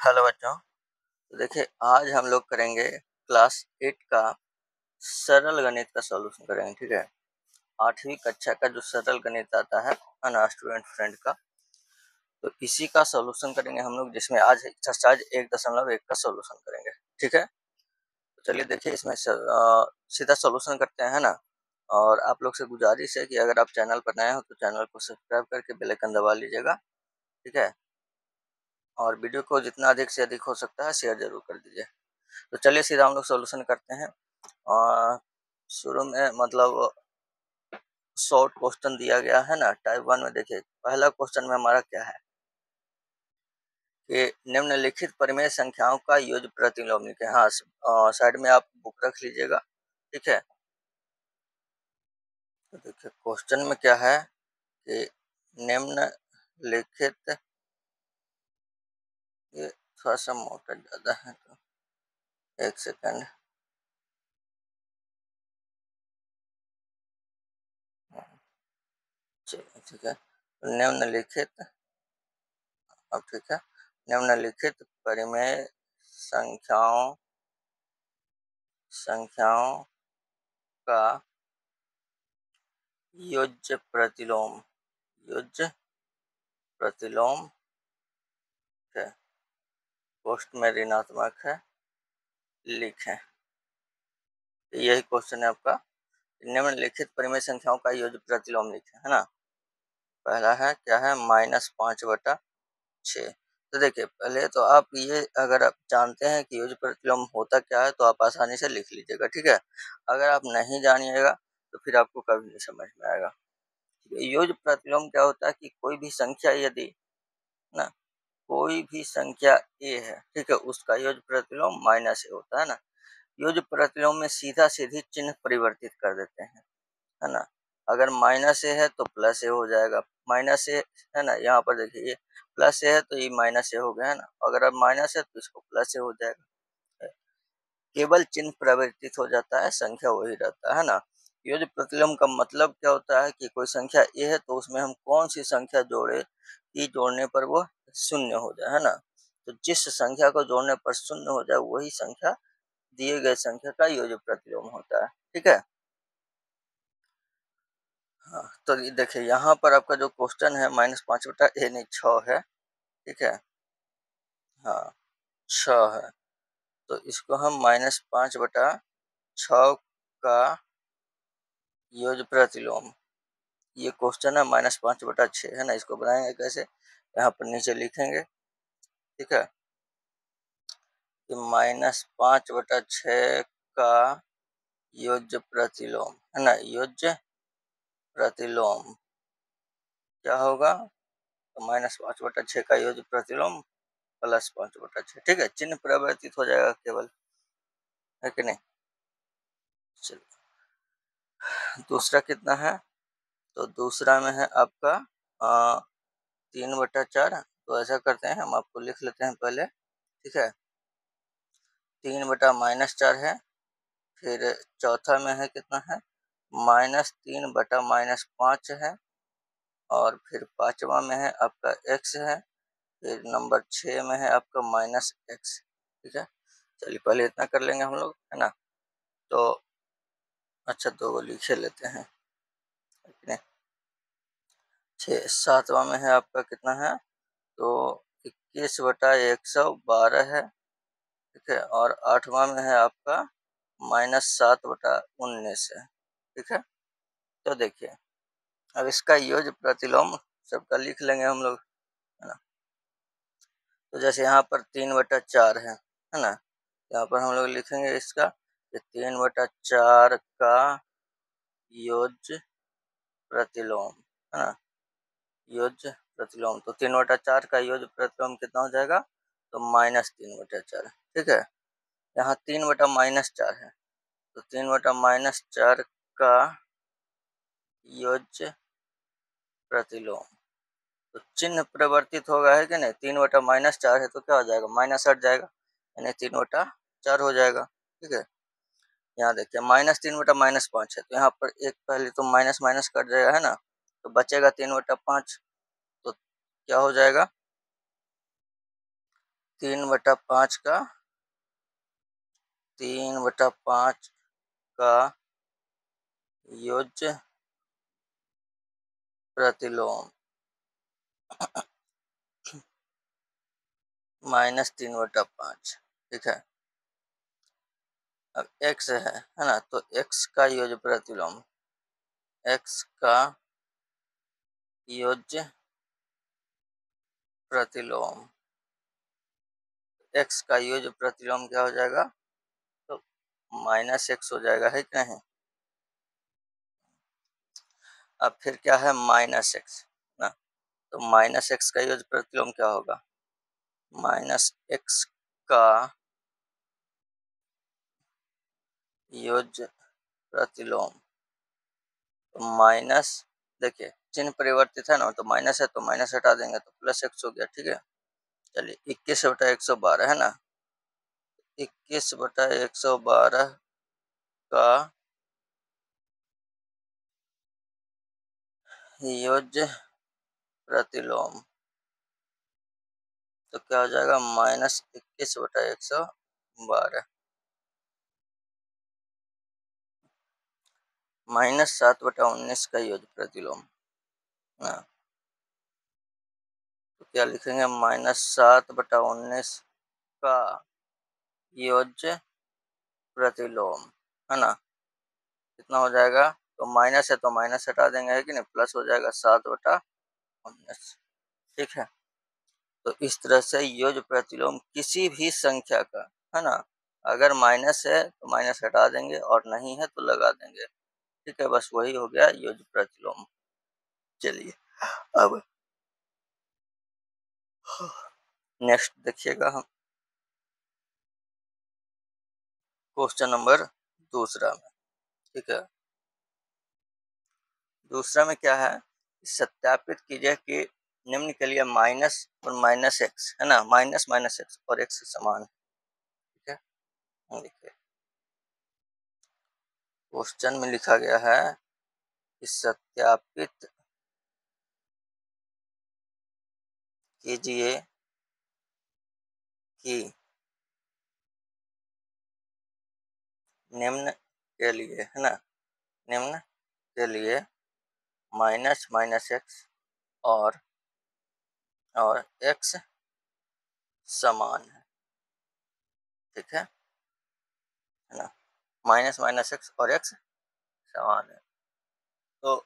Hello बच्चों। तो देखिए आज हम लोग करेंगे क्लास 8 का सरल गणित का सॉल्यूशन करेंगे। ठीक है, 8वीं कक्षा का जो सरल गणित आता है ना स्टूडेंट फ्रेंड का, तो इसी का सॉल्यूशन करेंगे हम लोग, जिसमें आज एक्सरसाइज 1.1 का सॉल्यूशन करेंगे। ठीक है, तो चलिए देखिए इसमें सीधा सॉल्यूशन करते हैं ना। और आप लोग से गुजारिश है कि अगर आप चैनल पर नए हो तो चैनल को सब्सक्राइब करके बेल आइकन दबा लीजिएगा। ठीक है, और वीडियो को जितना अधिक से अधिक हो सकता है शेयर जरूर कर दीजिए। तो चलिए सीधा हम लोग सॉल्यूशन करते हैं। शुरू में मतलब शॉर्ट क्वेश्चन दिया गया है ना टाइप 1 में। देखिए पहला क्वेश्चन में हमारा क्या है कि निम्नलिखित परिमेय संख्याओं का योज्य प्रतिलोम लिखें। हाँ, साइड में आप बुक रख लीजिएगा। ठीक है, तो देखिए क्वेश्चन में क्या है कि निम्नलिखित, ये थोड़ा सा मोटा ज़्यादा है तो एक सेकंड। चलिए ठीक है, निम्नलिखित, अब ठीक है, निम्नलिखित परिमेय संख्याओं संख्याओं का योज्य प्रतिलोम, योज्य प्रतिलोम है, पोस्ट में ऋणात्मक है, लिखें। यही क्वेश्चन है आपका। निम्नलिखित परिमेय संख्याओं का योज्य प्रतिलोम लिखें, है ना। पहला है क्या है, -5/6। तो देखिए पहले तो आप ये, अगर आप जानते हैं कि योज्य प्रतिलोम होता क्या है तो आप आसानी से लिख लीजिएगा। ठीक है, अगर आप नहीं जानिएगा तो फिर आपको कभी नहीं समझ में आएगा। योज्य प्रतिलोम क्या होता है कि कोई भी संख्या यदि ना, कोई भी संख्या ए है, ठीक है, उसका योज्य प्रतिलोम -a होता है ना। योज्य प्रतिलोम में सीधा सीधी चिन्ह परिवर्तित कर देते हैं, है ना। अगर -a है तो +a हो जाएगा, -a है ना, यहाँ पर देखिए ये +a है तो ये -a हो गया, है ना। अगर अब माइनस है तो इसको +a हो जाएगा। केवल चिन्ह परिवर्तित हो जाता है, संख्या वही रहता है ना। योज्य प्रतिलोम का मतलब क्या होता है कि कोई संख्या ए है तो उसमें हम कौन सी संख्या जोड़े कि जोड़ने पर वो शून्य हो जाए, है ना। तो जिस संख्या को जोड़ने पर शून्य हो जाए वही संख्या दिए गए संख्या का योज्य प्रतिलोम होता है। ठीक है, हाँ, तो ये देखिए यहाँ पर आपका जो क्वेश्चन है -5/a नहीं 6 है। ठीक है, हाँ 6 है, तो इसको हम -5/6 का योज्य प्रतिलोम, ये क्वेश्चन है -5/6 है ना। इसको बनाएंगे कैसे, यहाँ पर नीचे लिखेंगे। ठीक है, कि -5/6 का योज्य प्रतिलोम, है ना, योज्य प्रतिलोम क्या होगा, तो -5/6 का योज्य प्रतिलोम +5/6। ठीक है, चिन्ह परिवर्तित हो जाएगा केवल, है कि नहीं। चलिए दूसरा कितना है, तो दूसरा में है आपका 3/4। तो ऐसा करते हैं, हम आपको लिख लेते हैं पहले। ठीक है, 3/-4 है, फिर चौथा में है कितना है, -3/-5 है, और फिर पांचवा में है आपका x है, फिर नंबर 6 में है आपका -x। ठीक है, चलिए पहले इतना कर लेंगे हम लोग, है ना। तो अच्छा, दो को लिखे लेते हैं। सातवां में है आपका कितना है, तो 21/112 है। ठीक है, और आठवां में है आपका -7/19 है। ठीक है, तो देखिए अब इसका योज्य प्रतिलोम सबका लिख लेंगे हम लोग, है ना। तो जैसे यहाँ पर 3/4 है ना, यहाँ पर हम लोग लिखेंगे इसका 3/4 का योज्य प्रतिलोम, है ना, योज्य प्रतिलोम। तो 3/4 का योज्य प्रतिलोम कितना हो जाएगा, तो -3/4। ठीक है, यहाँ 3/-4 है, तो 3/-4 का योज्य प्रतिलोम, तो चिन्ह परिवर्तित होगा, है कि नहीं। 3/-4 है तो क्या हो जाएगा, माइनस हट जाएगा, यानी 3/4 हो जाएगा। ठीक है, यहाँ देखिए -3/-5 है, तो यहाँ पर एक पहले तो माइनस माइनस कट जाएगा, है ना, तो बचेगा 3/5। तो क्या हो जाएगा, 3/5 का 3/5 का योज्य प्रतिलोम -3/5। ठीक है। अब x है ना, तो x का योज्य प्रतिलोम, x का योज्य प्रतिलोम, x का योज्य प्रतिलोम क्या हो जाएगा, तो -x हो जाएगा, है कि नहीं। अब फिर क्या है, -x ना, तो -x का योज्य प्रतिलोम क्या होगा, -x का योज्य प्रतिलोम, तो माइनस, देखिए चिन्ह परिवर्तित है ना, तो माइनस है तो माइनस हटा देंगे तो +x हो गया। ठीक है, चलिए 21/112 है ना, 21/112 का योज्य प्रतिलोम, तो क्या हो जाएगा, -21/112 -7/19 का योज्य प्रतिलोम। हाँ, तो क्या लिखेंगे, -7/19 का योज्य प्रतिलोम, है ना, कितना हो जाएगा, तो माइनस है तो माइनस हटा देंगे, है कि नहीं, प्लस हो जाएगा 7/19। ठीक है, तो इस तरह से योज्य प्रतिलोम किसी भी संख्या का, है ना, अगर माइनस है तो माइनस हटा देंगे और नहीं है तो लगा देंगे। ठीक है, बस वही हो गया योज्य प्रतिलोम। चलिए अब नेक्स्ट देखिएगा हम क्वेश्चन नंबर दूसरा में। ठीक है, दूसरा में क्या है, सत्यापित कीजिए कि निम्न के लिए माइनस और माइनस एक्स, है ना, माइनस माइनस एक्स और एक्स समान है। ठीक है, देखिए क्वेश्चन में लिखा गया है कि सत्यापित कीजिए कि निम्न के लिए, है ना, निम्न के लिए माइनस माइनस एक्स और एक्स समान है। ठीक है ना, माइनस माइनस एक्स और एक्स समान है। तो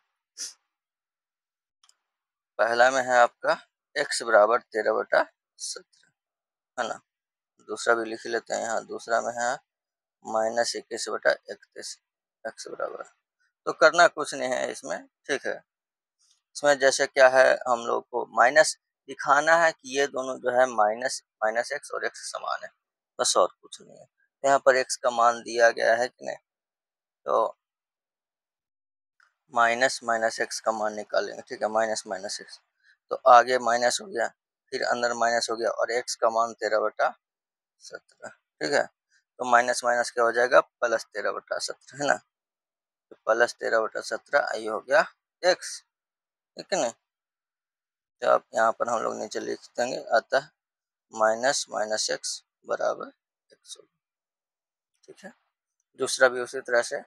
पहला में है आपका x बराबर 13/17, है ना, दूसरा भी लिख लेते हैं यहाँ, दूसरा में है -21/31, x बराबर, तो करना कुछ नहीं है इसमें। ठीक है, इसमें जैसे क्या है, हम लोग को माइनस दिखाना है कि ये दोनों जो है माइनस माइनस एक्स और एक्स समान है, बस और कुछ नहीं है। यहाँ पर एक्स का मान दिया गया है कि नहीं, तो माइनस माइनस एक्स का मान निकालेंगे। ठीक है, माइनस माइनस एक्स, तो आगे माइनस हो गया, फिर अंदर माइनस हो गया और एक्स का मान 13/17। ठीक है, तो माइनस माइनस क्या हो जाएगा, +13/17, है ना, तो +13/17 आई हो गया एक्स। ठीक है ना, तो आप यहाँ पर हम लोग नीचे लिख देंगे, अतः माइनस माइनस एक्स बराबर एक्स होगा। ठीक है, दूसरा भी उसी तरह से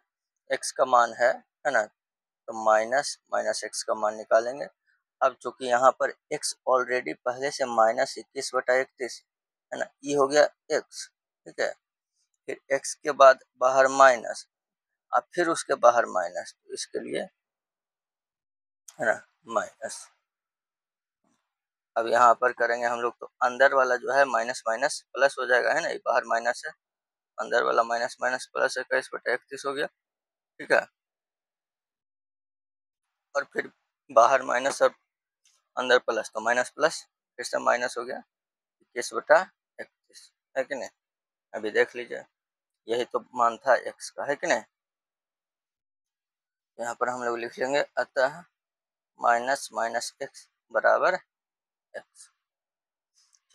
एक्स का मान है ना, तो माइनस माइनस एक्स का मान निकालेंगे। अब चूंकि यहाँ पर x ऑलरेडी पहले से -21/31, है ना, ये हो गया x। ठीक है, फिर x के बाद बाहर माइनस, अब फिर उसके बाहर माइनस, तो इसके लिए, है ना, माइनस। अब यहाँ पर करेंगे हम लोग, तो अंदर वाला जो है माइनस माइनस प्लस हो जाएगा, है ना, ये बाहर माइनस है, अंदर वाला माइनस माइनस प्लस 21/31 हो गया। ठीक है, और फिर बाहर माइनस और अंदर प्लस, तो माइनस प्लस फिर से माइनस हो गया 21/31, है कि नहीं, अभी देख लीजिए, यही तो मान था x का, है कि नहीं, यहाँ पर हम लोग लिख लेंगे, अतः माइनस माइनस एक्स बराबर एक्स।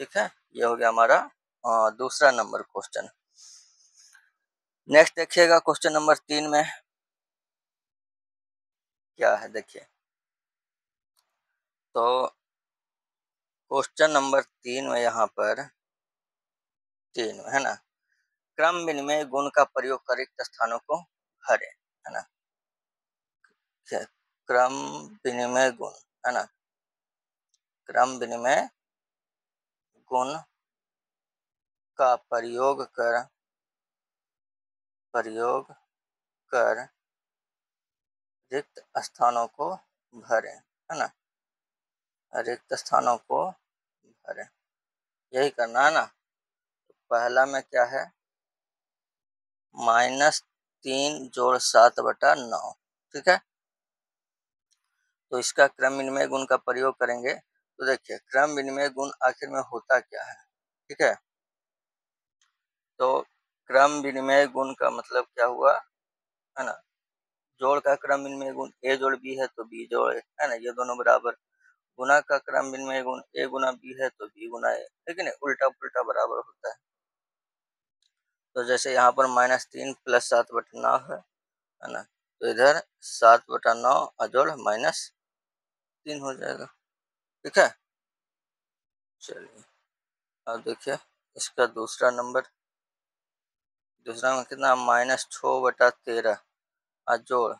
ठीक है, ये हो गया हमारा दूसरा नंबर क्वेश्चन। नेक्स्ट देखिएगा क्वेश्चन नंबर 3 में क्या है, देखिए, तो क्वेश्चन नंबर 3 में यहाँ पर 3 है ना। क्रम विनिमय गुण का प्रयोग कर रिक्त स्थानों को भरें, है ना। क्रम विनिमय गुण, है ना। क्रम विनिमय गुण का प्रयोग कर रिक्त स्थानों को भरें, है ना। रिक्त स्थानों को भरें, यही करना है ना। पहला में क्या है, -3 जोड़ 7/9, ठीक है। तो इसका क्रम विनिमय गुण का प्रयोग करेंगे तो देखिए क्रम विनिमय गुण आखिर में होता क्या है, ठीक है। तो क्रम विनिमय गुण का मतलब क्या हुआ, है ना। जोड़ का क्रम विनिमय गुण ए जोड़ बी है तो बी जोड़ ए, है ना, ये दोनों बराबर। गुना का क्रम विनिमय गुण ए गुना बी है तो बी गुना ए, लेकिन उल्टा पुल्टा बराबर होता है। तो जैसे यहाँ पर -3 + 7/9 है ना, तो इधर 7/9 अजोड़ -3 हो जाएगा, ठीक है। चलिए अब देखिए इसका दूसरा में कितना, -6/13 अजोड़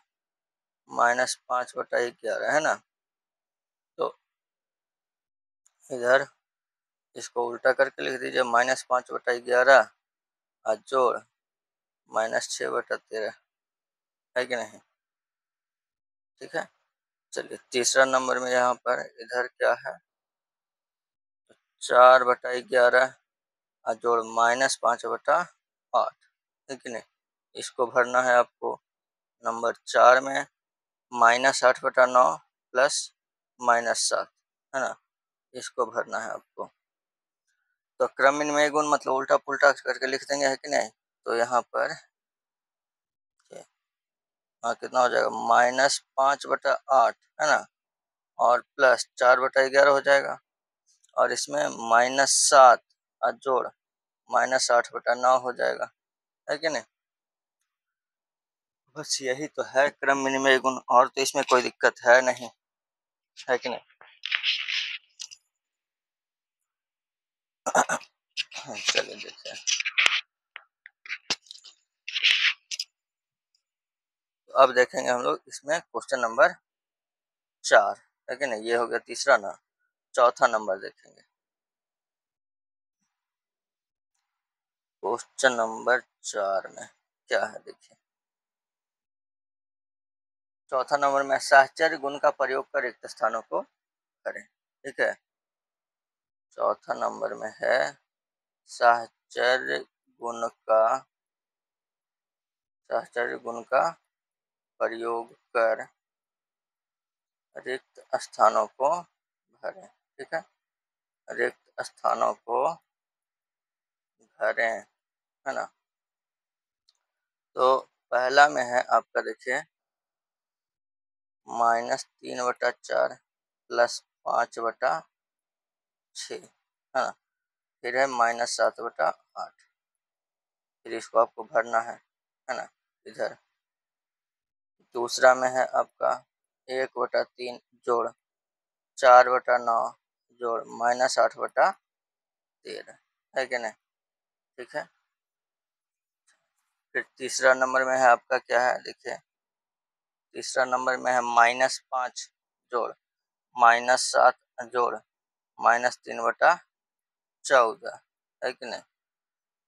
-5/11, है ना। तो इधर इसको उल्टा करके लिख दीजिए, -5/11 अजोड़ -6/13, है कि नहीं, ठीक है। चलिए तीसरा नंबर में यहाँ पर इधर क्या है, 4/11 अजोड़ -5/8, है कि नहीं। इसको भरना है आपको नंबर 4 में, -8/9 प्लस -7, है ना, इसको भरना है आपको। तो क्रम विनिमय गुण मतलब उल्टा पुल्टा करके लिख देंगे, है कि नहीं। तो यहाँ पर हाँ कितना हो जाएगा, -5/8, है ना, और प्लस 4/11 हो जाएगा, और इसमें -7 जोड़ -8/9 हो जाएगा, है कि नहीं। बस यही तो है क्रम विनिमय गुण, और तो इसमें कोई दिक्कत है नहीं, है कि नहीं। चलिए देखते हैं। तो अब देखेंगे हम लोग इसमें क्वेश्चन नंबर 4, है कि नहीं। ये हो गया तीसरा ना, चौथा नंबर देखेंगे। क्वेश्चन नंबर 4 में क्या है देखिए, चौथा नंबर में साहचर्य गुण का प्रयोग कर रिक्त स्थानों को करें, ठीक है। चौथा नंबर में है साहचर्य गुण का प्रयोग कर रिक्त स्थानों को भरें, ठीक है। रिक्त स्थानों को भरें, है ना। तो पहला में है आपका देखिए -3/4 प्लस 5/6, है ना, फिर है -7/8, फिर इसको आपको भरना है ना। इधर दूसरा में है आपका 1/3 जोड़ 4/9 जोड़ -8/13, है कि नहीं, ठीक है। फिर तीसरा नंबर में है आपका क्या है देखिए, तीसरा नंबर में है -5 जोड़ -7 जोड़ -3/14, है कि नहीं।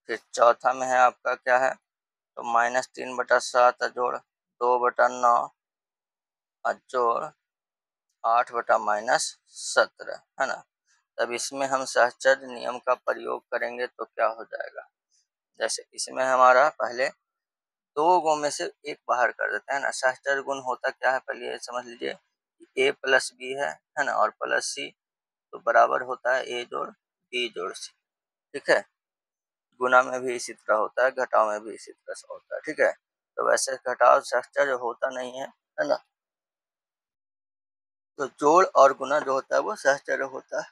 फिर चौथा में है आपका क्या है, तो -3/7 जोड़ 2/9 जोड़ 8/-17, है ना। तब इसमें हम सहचर्य नियम का प्रयोग करेंगे तो क्या हो जाएगा, जैसे इसमें हमारा पहले दो गुण में से एक बाहर कर देते हैं ना। सहचर्य गुण होता क्या है, पहले ये समझ लीजिए, a प्लस बी है ना, और प्लस सी, तो बराबर होता है a जोड़ b जोड़ c, ठीक है। गुना में भी इसी तरह होता है, घटाव में भी इसी तरह से होता है, ठीक है। तो वैसे घटाव सहचर्य होता नहीं है ना। तो जोड़ और गुना जो होता है वो सहचर्य होता है,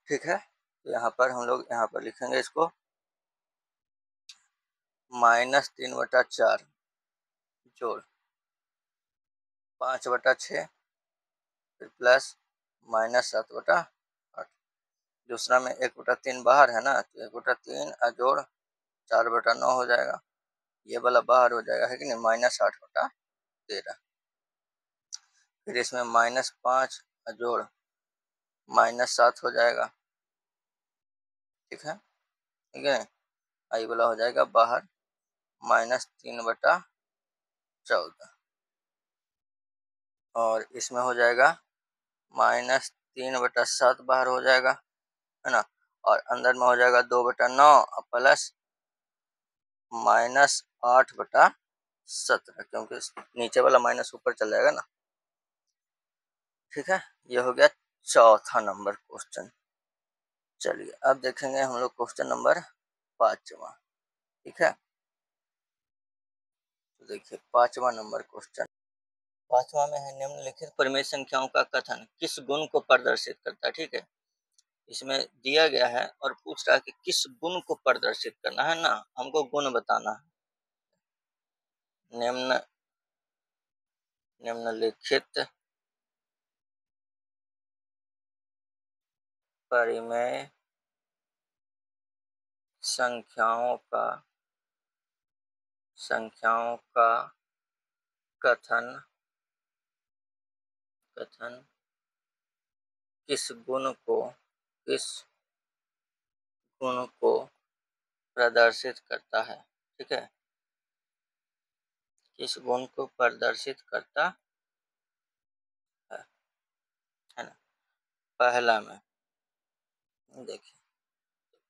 ठीक है। तो यहाँ पर हम लोग यहाँ पर लिखेंगे इसको -3/4 जोड़ 5/6 फिर प्लस -7/8, दूसरा में 1/3 बाहर है ना, तो 1/3 जोड़ 4/9 हो जाएगा, ये वाला बाहर हो जाएगा, है कि नहीं, -8/13। फिर इसमें -5 जोड़ -7 हो जाएगा, ठीक है, ठीक है। आई वाला हो जाएगा बाहर -3/14, और इसमें हो जाएगा -3/7 बाहर हो जाएगा, है ना, और अंदर में हो जाएगा 2/9 प्लस -8/17, क्योंकि नीचे वाला माइनस ऊपर चल जाएगा ना, ठीक है। ये हो गया चौथा नंबर क्वेश्चन। चलिए अब देखेंगे हम लोग क्वेश्चन नंबर 5वां, ठीक है। तो देखिए 5वां नंबर क्वेश्चन, 5वां में है निम्नलिखित परिमेय संख्याओं का कथन किस गुण को प्रदर्शित करता है, ठीक है। इसमें दिया गया है और पूछ रहा है कि किस गुण को प्रदर्शित करना है ना, हमको गुण बताना है। निम्नलिखित परिमेय संख्याओं का कथन किस गुण को प्रदर्शित करता है, ठीक है। किस गुण को प्रदर्शित करता है ना। पहला में देखिए,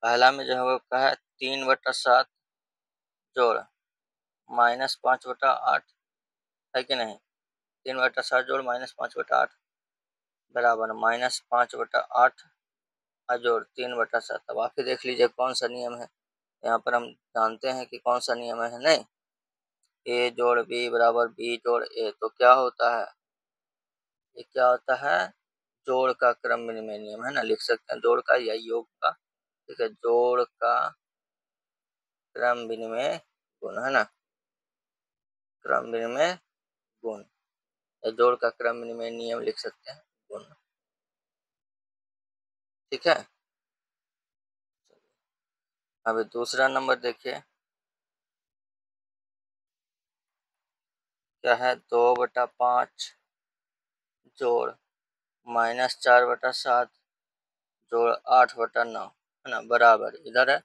पहला में जो है वो कहा है 3/7 जोड़ -5/8, है कि नहीं। 3/7 जोड़ -5/8 बराबर -5/8 जोड़ 3/7। अब आप ही देख लीजिए कौन सा नियम है, यहाँ पर हम जानते हैं कि कौन सा नियम है, नहीं, ए जोड़ बी बराबर बी जोड़ ए, तो क्या होता है, ये क्या होता है, जोड़ का क्रम विनिमय नियम, है ना, लिख सकते हैं जोड़ का या योग का, ठीक है, जोड़ का क्रम विनिमय गुण, है ना, क्रम विनिमय गुण, या जोड़ का क्रम विनिमय नियम लिख सकते हैं, गुण, ठीक है। अब दूसरा नंबर देखिए, क्या है, 2/5 जोड़ -4/7 जोड़ 8/9, है ना, बराबर इधर है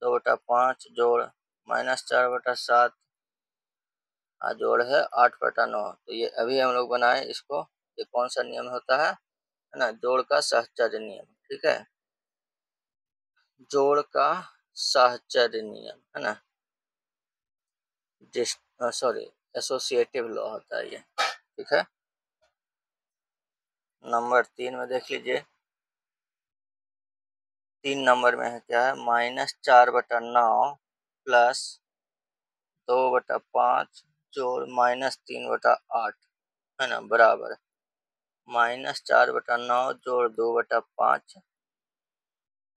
2/5 जोड़ -4/7 जोड़ है 8/9। तो ये अभी हम लोग बनाए इसको, ये कौन सा नियम होता है ना, जोड़ का सहचर्य नियम, ठीक है, जोड़ का सहचर्य नियम, है ना, सॉरी एसोसिएटिव लॉ होता है ये, ठीक है। नंबर 3 में देख लीजिए, 3 नंबर में है क्या है, -4/9 प्लस 2/5 जोड़ -3/8, है ना, बराबर -4/9 जोड़ 2/5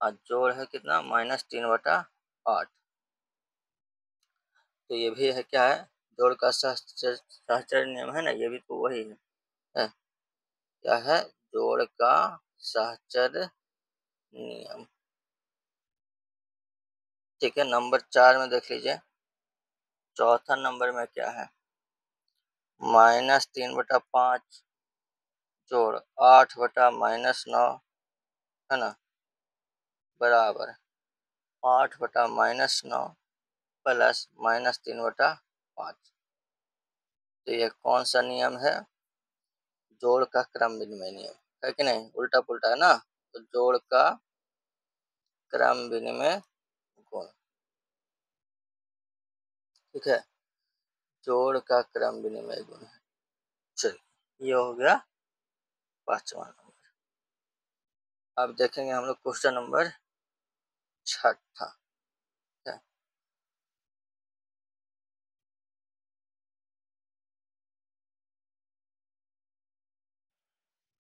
और जोड़ है कितना -3/8। तो ये भी है क्या है, जोड़ का सहचर्य नियम, है ना, ये भी तो वही है, क्या है, जोड़ का सहचर्य नियम, ठीक है। नंबर 4 में देख लीजिए, चौथा नंबर में क्या है, -3/5 जोड़ 8/-9, है ना, बराबर 8/-9 प्लस -3/5। तो ये कौन सा नियम है, जोड़ का क्रम विनिमय नियम, है कि नहीं, उल्टा पुल्टा है ना, तो जोड़ का क्रम विनिमय गुण, ठीक है, जोड़ का क्रम विनिमय गुण है। चलिए ये हो गया 5वां नंबर। अब देखेंगे हम लोग क्वेश्चन नंबर 6, है।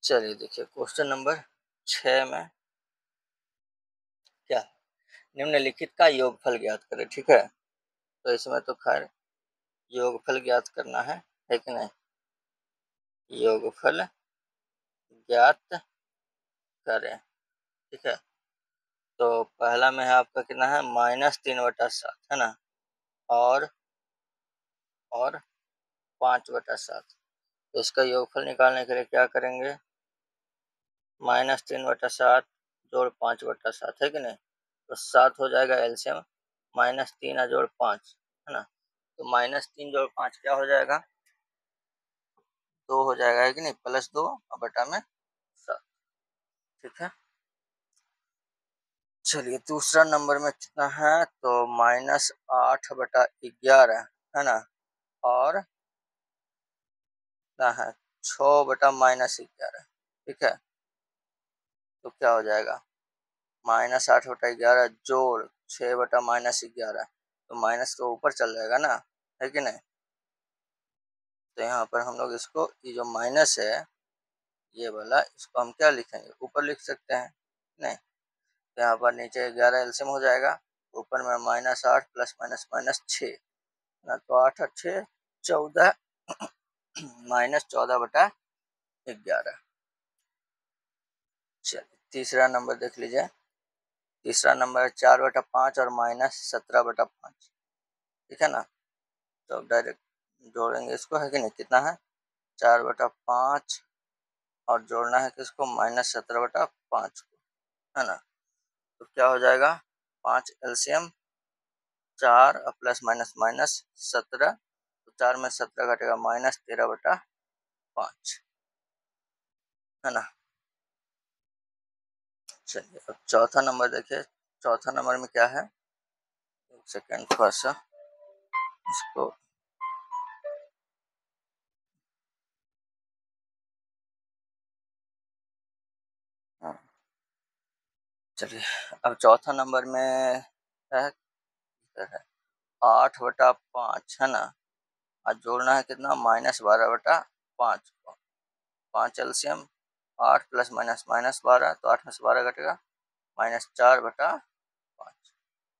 चलिए देखिए क्वेश्चन नंबर 6 में क्या है, निम्नलिखित का योगफल ज्ञात करें, ठीक है। तो इसमें तो खैर योगफल ज्ञात करना है कि नहीं, योगफल ज्ञात करें, ठीक है। तो पहला में है आपका कितना है -3/7 है ना, और 5/7। तो इसका योगफल निकालने के लिए क्या करेंगे, -3/7 जोड़ 5/7 है कि नहीं, तो 7 हो जाएगा एलसीएम, -3 जोड़ 5 है ना, तो -3 जोड़ 5 क्या हो जाएगा, 2 हो जाएगा है कि नहीं, +2 और बटा में 7। ठीक है, चलिए दूसरा नंबर में कितना है, तो -8/11 है ना, और कितना है 6/-11। ठीक है, तो क्या हो जाएगा, -8/11 जोड़ 6/-11, तो माइनस तो ऊपर चल जाएगा ना, है कि नहीं। तो यहाँ पर हम लोग इसको, ये जो माइनस है ये वाला, इसको हम क्या लिखेंगे, ऊपर लिख सकते हैं, नहीं, तो यहाँ पर नीचे 11 एलसीएम हो जाएगा, ऊपर में -8 प्लस माइनस माइनस 6 ना, तो 8 और 6 14, -14/11। चलिए तीसरा नंबर देख लीजिए, तीसरा नंबर है 4/5 और -17/5। ठीक है ना, तो डायरेक्ट जोड़ेंगे इसको, है कि नहीं, कितना है 4/5 और जोड़ना है किसको, -17/5 को, है ना, तो क्या हो जाएगा, 5 एलसीएम 4 और प्लस माइनस माइनस 17, तो 4 में 17 घटेगा -13/5, है ना। चलिए अब चौथा नंबर देखिए, चौथा नंबर में क्या है, एक सेकेंड थोड़ा सा इसको, हाँ, चलिए अब चौथा नंबर में है, 8/5 है ना, और जोड़ना है कितना, -12/5 को, 5 एलसीएम 8 प्लस माइनस माइनस 12, तो 8 में से 12 घटेगा -4/5।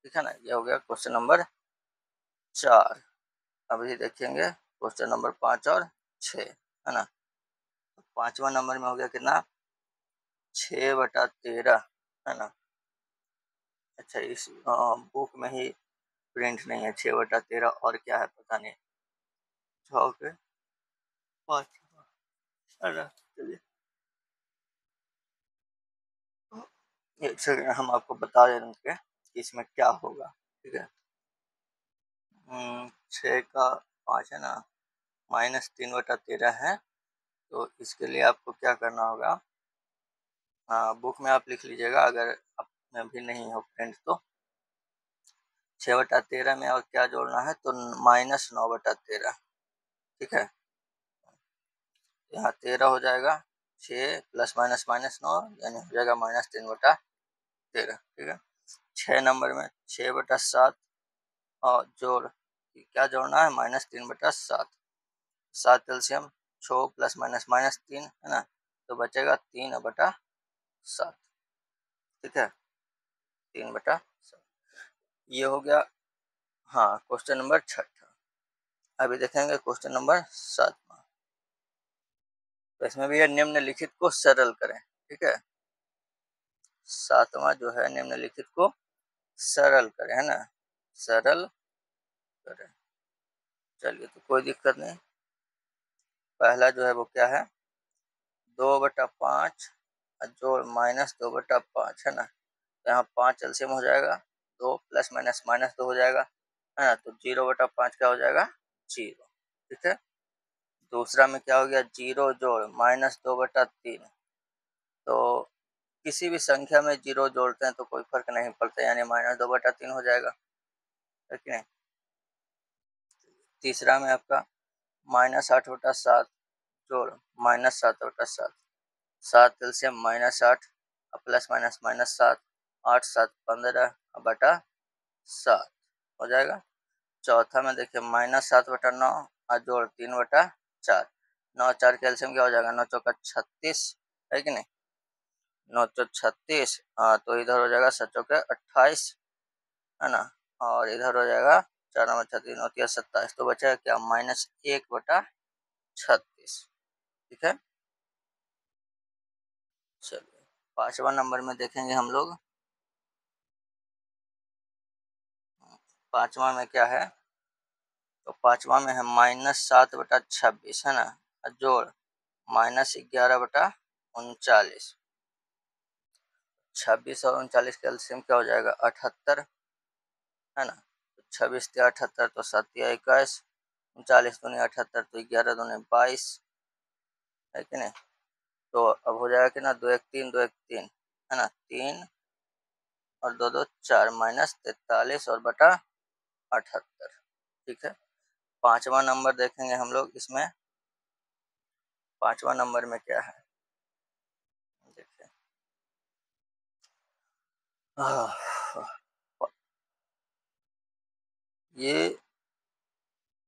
ठीक है ना, ये हो गया क्वेश्चन नंबर 4। अभी देखेंगे क्वेश्चन नंबर 5 और 6, है ना। पांचवा नंबर में हो गया कितना, 6/13, है ना। अच्छा इस बुक में ही प्रिंट नहीं है 6/13, और क्या है पता नहीं, 6/5, है ना। चलिए एक सेकंड हम आपको बता देंगे कि इसमें क्या होगा। ठीक है, 6 का 5 है ना, -3/13 है, तो इसके लिए आपको क्या करना होगा, हाँ बुक में आप लिख लीजिएगा, अगर आप में भी नहीं हो प्रिंट तो 6/13 में और क्या जोड़ना है, तो -9/13। ठीक है, यहाँ 13 हो जाएगा, 6 प्लस माइनस माइनस 9 यानी हो जाएगा -3/13। ठीक है, 6 नंबर में 6/7 और जोड़, क्या जोड़ना है, -3/7, 7 एलसीएम 6 प्लस माइनस माइनस 3 है ना, तो बचेगा 3/7। ठीक है, 3/7, ये हो गया। हाँ क्वेश्चन नंबर 6। अभी देखेंगे क्वेश्चन नंबर 7। तो इसमें भी है निम्नलिखित को सरल करें। ठीक है, 7वां जो है निम्नलिखित को सरल करें, है ना, सरल करें। चलिए तो कोई दिक्कत नहीं, पहला जो है वो क्या है, 2/5 जोड़ -2/5 है ना, तो यहाँ 5 एलसीएम हो जाएगा, 2 प्लस माइनस माइनस 2 हो जाएगा, है ना, तो 0/5 क्या हो जाएगा, 0। ठीक है, दूसरा में क्या हो गया, 0 जोड़ -2/3, तो किसी भी संख्या में 0 जोड़ते हैं तो कोई फर्क नहीं पड़ता, यानी -2/3 हो जाएगा, है कि नहीं। तीसरा में आपका -8/7 जोड़ -7/7, 7 एलसीएम -8 प्लस माइनस माइनस 7, 8 7 15/7 हो जाएगा। चौथा में देखिए -7/9 और जोड़ 3/4, 9 4 के एलसीएम क्या हो जाएगा, 9 चौका 36, है कि नहीं, 9 चौक 36, तो इधर हो जाएगा 7 चौके 28, है ना, और इधर हो जाएगा 4 9 36 9 3 27, तो बचेगा क्या, -1/36। ठीक है, चलिए 5वां नंबर में देखेंगे हम लोग, पांचवा में क्या है, तो पांचवा में है -7/26 है ना, जोड़ -11/39। 26 और 39 का एलसीएम क्या हो जाएगा, 78 है ना। 26 या 78 तो 7 या 21, 39 दूनी 78 तो 11 दूनी 22 है कि नहीं। तो अब हो जाएगा कि ना, 2 1 3 2 1 3 है ना, 3 और 2 2 4 -43 और बटा 78। ठीक है, पांचवा नंबर देखेंगे हम लोग इसमें। पांचवा नंबर में क्या है, देखिए ये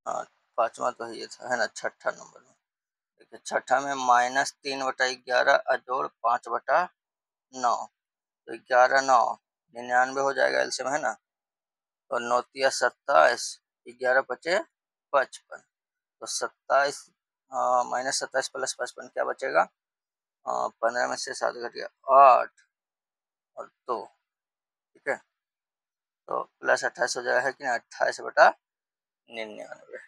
हाँ, पांचवा तो ये था है ना, छठा नंबर में देखिए, छठा में -3/11 अजोड़ 5/9, तो 11 9 99 हो जाएगा एलसीएम है ना। और 9 तिया 27, 11 पचे 55, तो 27 -27 प्लस 55 क्या बचेगा, 15 में से 7 घट गया 8 और 2। ठीक है, तो प्लस 28 हो जाएगा है कि ना, 28/99।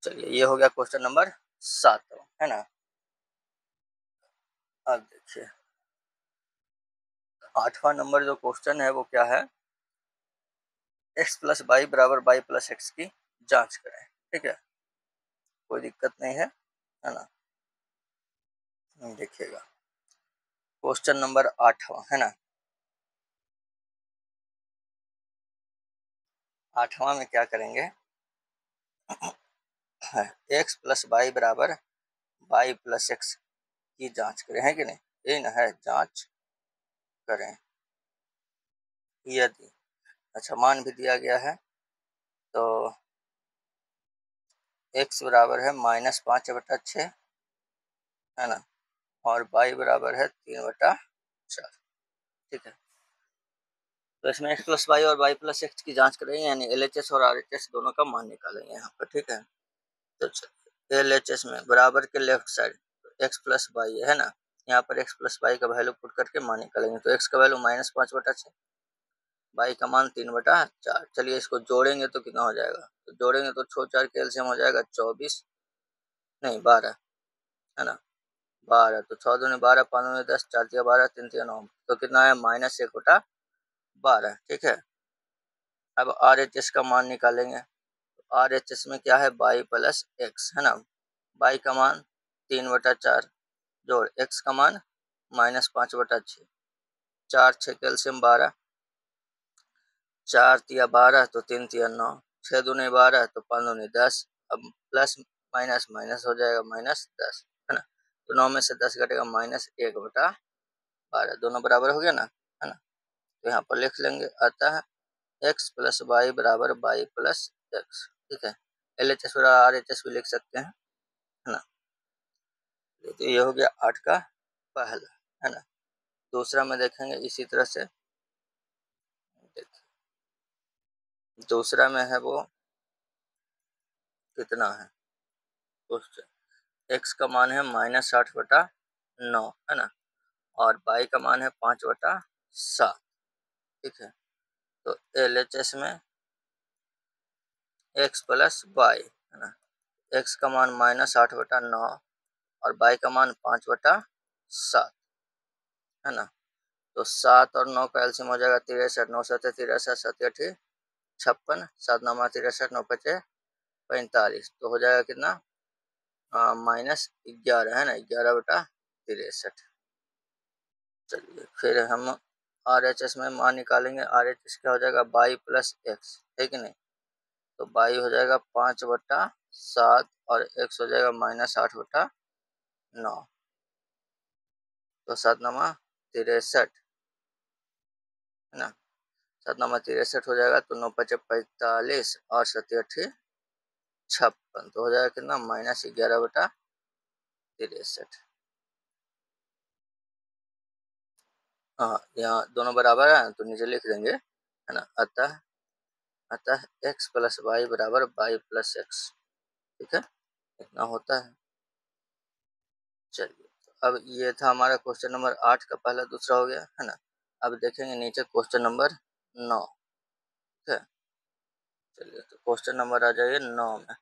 चलिए, ये हो गया क्वेश्चन नंबर 7 है ना। अब देखिए आठवां नंबर जो क्वेश्चन है वो क्या है, x प्लस वाई बराबर वाई प्लस एक्स की जांच करें। ठीक है, कोई दिक्कत नहीं है ना। देखिएगा क्वेश्चन नंबर 8वां है ना। 8वां में क्या करेंगे, x प्लस वाई बराबर वाई प्लस एक्स की जांच करें, है कि नहीं, यही ना है, जांच करें। यदि अच्छा मान भी दिया गया है, तो x बराबर है -5/6 है ना, और y बराबर है 3/4। ठीक है, तो इसमें x प्लस वाई और y प्लस एक्स की जांच करेंगे, यानी LHS और RHS दोनों का मान निकालेंगे यहाँ पर। ठीक है, तो LHS में बराबर के left side x plus Y है ना, यहाँ पर x प्लस वाई का वैल्यू पुट करके मान निकालेंगे। तो x का वैल्यू -5/6, y का मान 3/4। चलिए इसको जोड़ेंगे तो कितना हो जाएगा, तो जोड़ेंगे तो 6 4 के एलसीएम हो जाएगा 24, नहीं 12 है ना, 12 तो 6 दूनी 12, 5 दूनी 10, 4 तिया 12, 3 तिया 9, तो कितना है -1/12। ठीक है, अब RHS का मान निकालेंगे। RHS में क्या है, y प्लस एक्स है ना, y का मान 3/4 जोड़ x का मान -5/6, 4 6 कैल्शियम 12, 4 तिया 12 तो 3 तिया 9, 6 दूनी 12 तो 5 दूनी 10, अब प्लस माइनस माइनस हो जाएगा -10 है ना। तो 9 में से 10 घटेगा -1/12, दोनों बराबर हो गया ना, है ना। तो यहाँ पर लिख लेंगे, आता है x प्लस वाई बराबर वाई प्लस एक्स। ठीक है, LHS और RHS भी लिख सकते हैं, है ना। तो ये हो गया 8 का पहला, है ना। दूसरा में देखेंगे इसी तरह से, दूसरा में है वो कितना है, क्वेश्चन x का मान है -8/9 है ना, और y का मान है 5/7। ठीक है, तो LHS में x प्लस वाई है ना, x का मान -8/9 और y का मान 5/7 है ना। तो 7 और 9 का एलसीएम हो जाएगा 63, 9 7 63, 7 8 56, 7 9 63, 9 5 45, तो हो जाएगा कितना, -11 है ना, 11/63। चलिए फिर हम RHS में मान निकालेंगे। RHS क्या हो जाएगा, वाई प्लस एक्स, है कि नहीं। तो वाई हो जाएगा 5/7 और एक्स हो जाएगा -8/9, तो 7 9 63 है ना, 7 9 63 हो जाएगा, तो 9 5 45 और 7 8 56, तो हो जाएगा कितना, -11/63। हाँ, यहाँ दोनों बराबर है तो नीचे लिख देंगे, है ना। अतः अतः x प्लस वाई बराबर वाई प्लस एक्स। ठीक है, इतना होता है। चलिए, अब ये था हमारा क्वेश्चन नंबर 8 का पहला, दूसरा हो गया, है ना। अब देखेंगे नीचे क्वेश्चन नंबर 9। ठीक है। चलिए तो क्वेश्चन नंबर आ जाइए 9 में।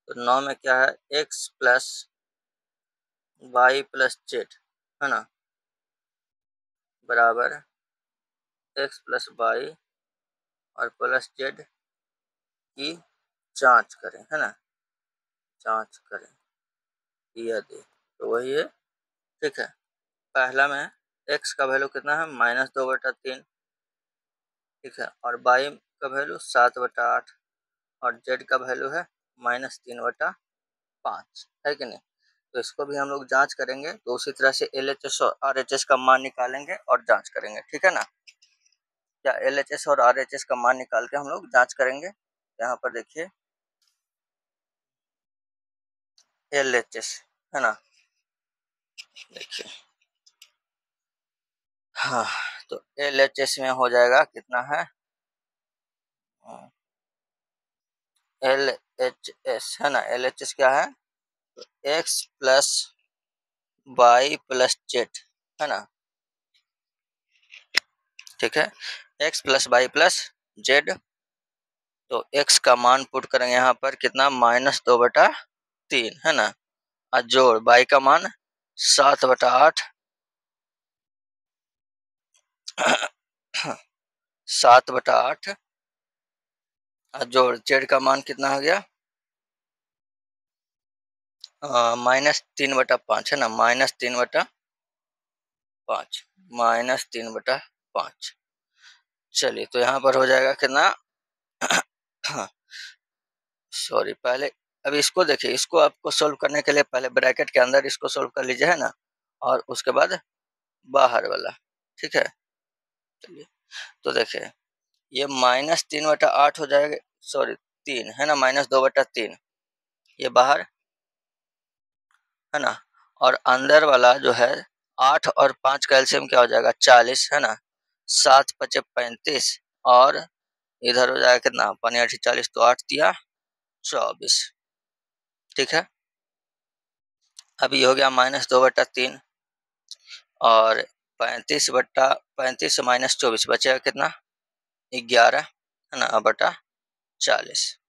तो 9 में क्या है, x plus Y plus Z, है ना, बराबर x प्लस वाई और प्लस जेड की जांच करें, है ना, जांच करें यदि, तो वही है। ठीक है, पहला में x का वैल्यू कितना है, -2/3, ठीक है, और y का वैल्यू 7/8 और z का वैल्यू है -3/5, है कि नहीं। तो इसको भी हम लोग जांच करेंगे, तो उसी तरह से LHS और RHS का मान निकालेंगे और जांच करेंगे, ठीक है ना। क्या LHS और RHS का मान निकाल के हम लोग जांच करेंगे। यहाँ पर देखिए LHS, है ना, देखिए, हाँ, तो LHS में हो जाएगा कितना है, LHS, है ना, LHS क्या है, x plus Y plus Z, है ना, ठीक है, x plus Y plus Z. तो x का मान पुट करेंगे यहाँ पर कितना, -2/3, है ना, और जोड़ y का मान 7/8 7/8 और जोड़ जेड का मान कितना हो गया, -3/5, है ना, -3/5, -3/5। चलिए तो यहाँ पर हो जाएगा कितना सॉरी, पहले अब इसको देखिए, इसको आपको सोल्व करने के लिए पहले ब्रैकेट के अंदर इसको सोल्व कर लीजिए, है ना, और उसके बाद बाहर वाला, ठीक है। चलिए तो देखिए ये -3/8 हो जाएगा, सॉरी 3, है ना, -2/3, ये बाहर, है ना, और अंदर वाला जो है 8 और 5 का एलसीएम क्या हो जाएगा, 40, है ना, 7×5 = 35 और इधर हो जाएगा कितना, 5×8 = 40, तो 8 दिया 24, ठीक है। अभी हो गया -2/3 और 35 से -24 बचेगा कितना, 11, है ना, बटा 40।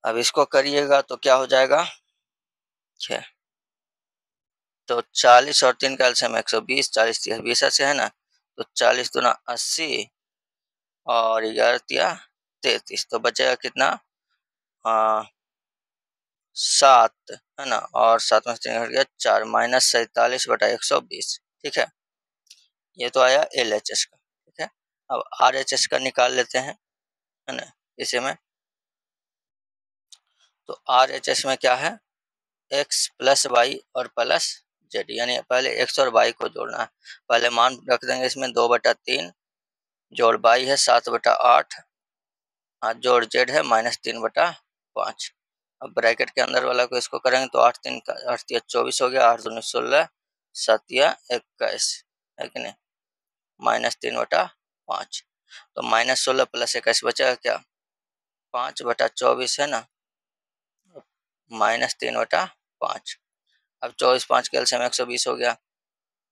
अब इसको करिएगा तो क्या हो जाएगा, 6, तो 40 और 3 का एलसीएम 120, 40 3 20 से, है ना, तो 40 दूना 80 और 11 तिया 33, तो बचेगा कितना, 7, है ना, और 7 में से 3 हट गया 4, -47/120, ठीक है। ये तो आया LHS का, ठीक है। अब RHS का निकाल लेते हैं, है ना, इसे में, तो RHS में क्या है, x प्लस वाई और प्लस जेड, यानी पहले x और y को जोड़ना है। पहले मान रख देंगे इसमें 2/3, जोड़ y है 7/8, हाँ, जोड़ z है -3/5। अब ब्रैकेट के अंदर वाला को इसको करेंगे तो 8 3 का 8 तिया 24 हो गया, 8 दूनी 16, 7 तिया 21, है कि नहीं, -3/5। तो -16 + 21 बचेगा क्या, 5/24, है ना, -3/5। अब 24 5 के एलसीएम 120 हो गया,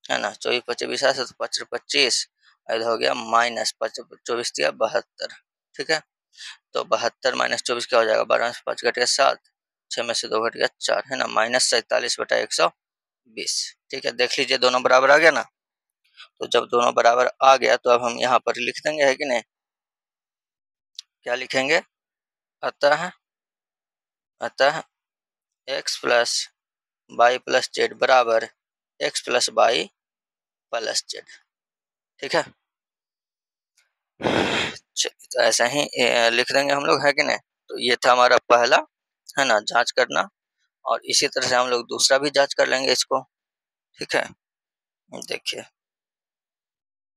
है ना, 24 25 20 तो 5 25, इधर हो गया -24 दिया 72, ठीक है। तो 72 -24 क्या हो जाएगा, 12 में से 5 घट गया 7, 6 में से 2 घट गया 4, है ना, -47/120, ठीक है। देख लीजिए दोनों बराबर आ गया ना। तो जब दोनों बराबर आ गया तो अब हम यहाँ पर लिख देंगे, है कि नहीं, क्या लिखेंगे, अतः अतः x plus Y plus Z बराबर x plus Y plus Z, ठीक है। चलिए तो ऐसा ही लिख देंगे हम लोग, है कि नहीं। तो ये था हमारा पहला, है ना, जांच करना, और इसी तरह से हम लोग दूसरा भी जांच कर लेंगे इसको, ठीक है। देखिए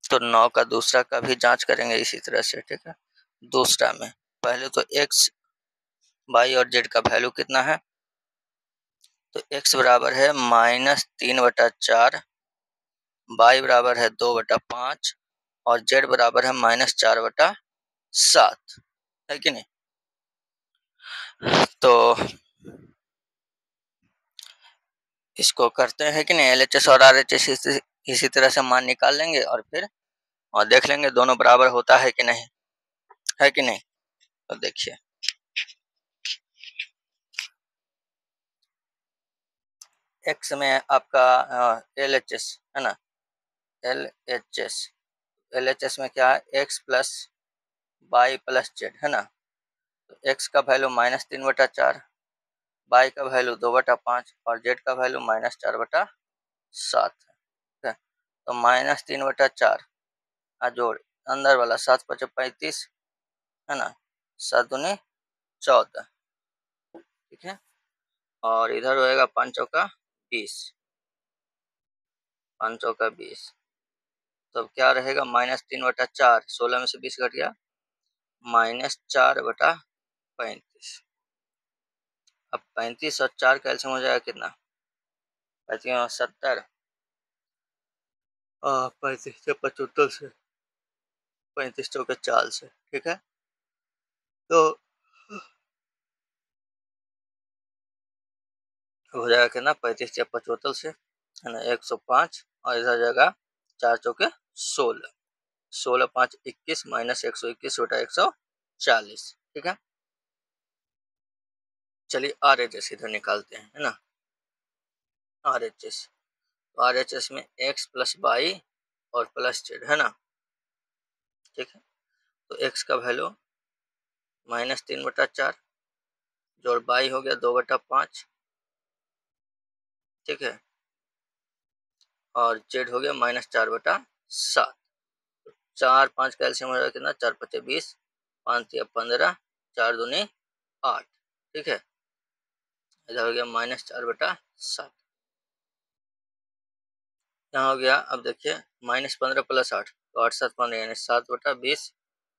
तो 9 का दूसरा का भी जांच करेंगे इसी तरह से, ठीक है। दूसरा में पहले तो x वाई और जेड का वैल्यू कितना है, तो x बराबर है -3/4, वाई बराबर है 2/5 और जेड बराबर है -4/7, है कि नहीं। तो इसको करते हैं कि नहीं, LHS और RHS इसी तरह से मान निकाल लेंगे और फिर और देख लेंगे दोनों बराबर होता है कि नहीं, है कि नहीं। तो देखिए एक्स में आपका LHS है ना, LHS, LHS में क्या है, X plus Y plus Z है ना। तो एक्स का वैल्यू -3/4, वाई का वैल्यू 2/5 और जेड का वैल्यू -4/7 है, ठीक है। तो -3/4 जोड़ अंदर वाला 7×5 = 35 है ना, 7×2 = 14, ठीक है। और इधर होएगा 5×4 = 20, 5×4 = 20। तो अब क्या रहेगा, -3/4, 16 में से 20 घट गया, -4/35। अब 35 और 4 का एलसीएम हो जाएगा कितना, 35 और 70, 35 से 75 से, 35×4 से, ठीक है। तो हो जाएगा कितना, 35 से 75 से है ना 105, और इधर जाएगा 4×4 = 16, 16×5 = 21 -121/140, ठीक है। चलिए RHS इधर निकालते हैं, है ना। RHS, तो RHS में x प्लस वाई और प्लस जेड है ना, ठीक है। तो x का वैल्यू -3/4 जोड़ वाई हो गया 2/5, ठीक है। और जेड हो गया -4/7। 4 5 का एलसीएम हो जाएगा कितना, 4×5 = 20, 5×3 = 15, 4×2 = 8, ठीक है। इधर हो गया -4/7, यहाँ हो गया। अब देखिए -15 + 8, तो 8 7 15 यानी 7/20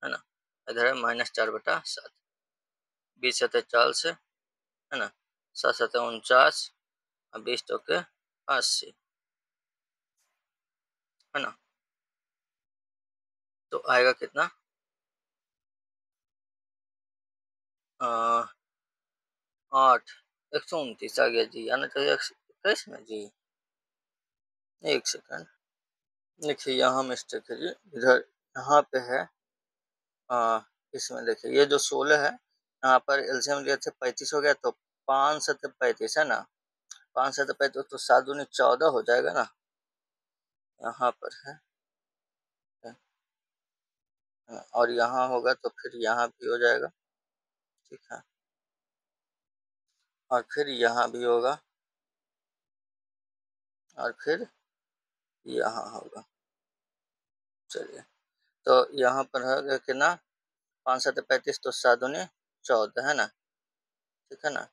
है ना। इधर है -4/7, 20 7 40 है ना, 7 7 49 और 20 चौके 80 है ना। तो आएगा कितना, 8, 129 आ गया जी, आना चाहिए 21 में जी। एक सेकंड, देखिए यहाँ मिस्टेक है जी, इधर यहाँ पे है इसमें देखिए ये जो 16 है, यहाँ पर एलसीएम लिए थे 35 हो गया, तो 5 7 35 है ना, 5 7 35 तो 7×2 = 14 हो जाएगा ना, यहाँ पर है, और यहाँ होगा तो फिर यहाँ भी हो जाएगा, ठीक है। और फिर यहाँ भी होगा और फिर यहाँ होगा। चलिए, तो यहाँ पर है कि ना 5 7 35 तो 7×2 = 14 है ना, ठीक है ना।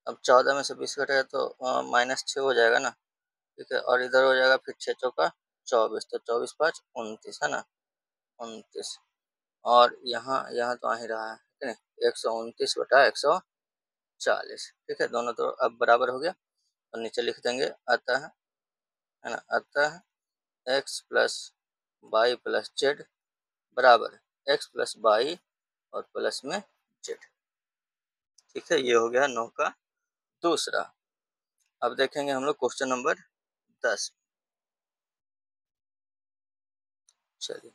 अब 14 में से 20 घटेगा तो -6 हो जाएगा ना, ठीक है। और इधर हो जाएगा फिर 6×4 = 24, तो 24×5 = 29 है ना, 29। और यहाँ यहाँ तो आ ही रहा है, ठीक है, 129/140, ठीक है। दोनों तो अब बराबर हो गया, और नीचे लिख देंगे अतः, है ना, अतः x plus Y plus Z बराबर x प्लस वाई और प्लस में जेड, ठीक है। ये हो गया 9 का दूसरा। अब देखेंगे हम लोग क्वेश्चन नंबर 10। चलिए,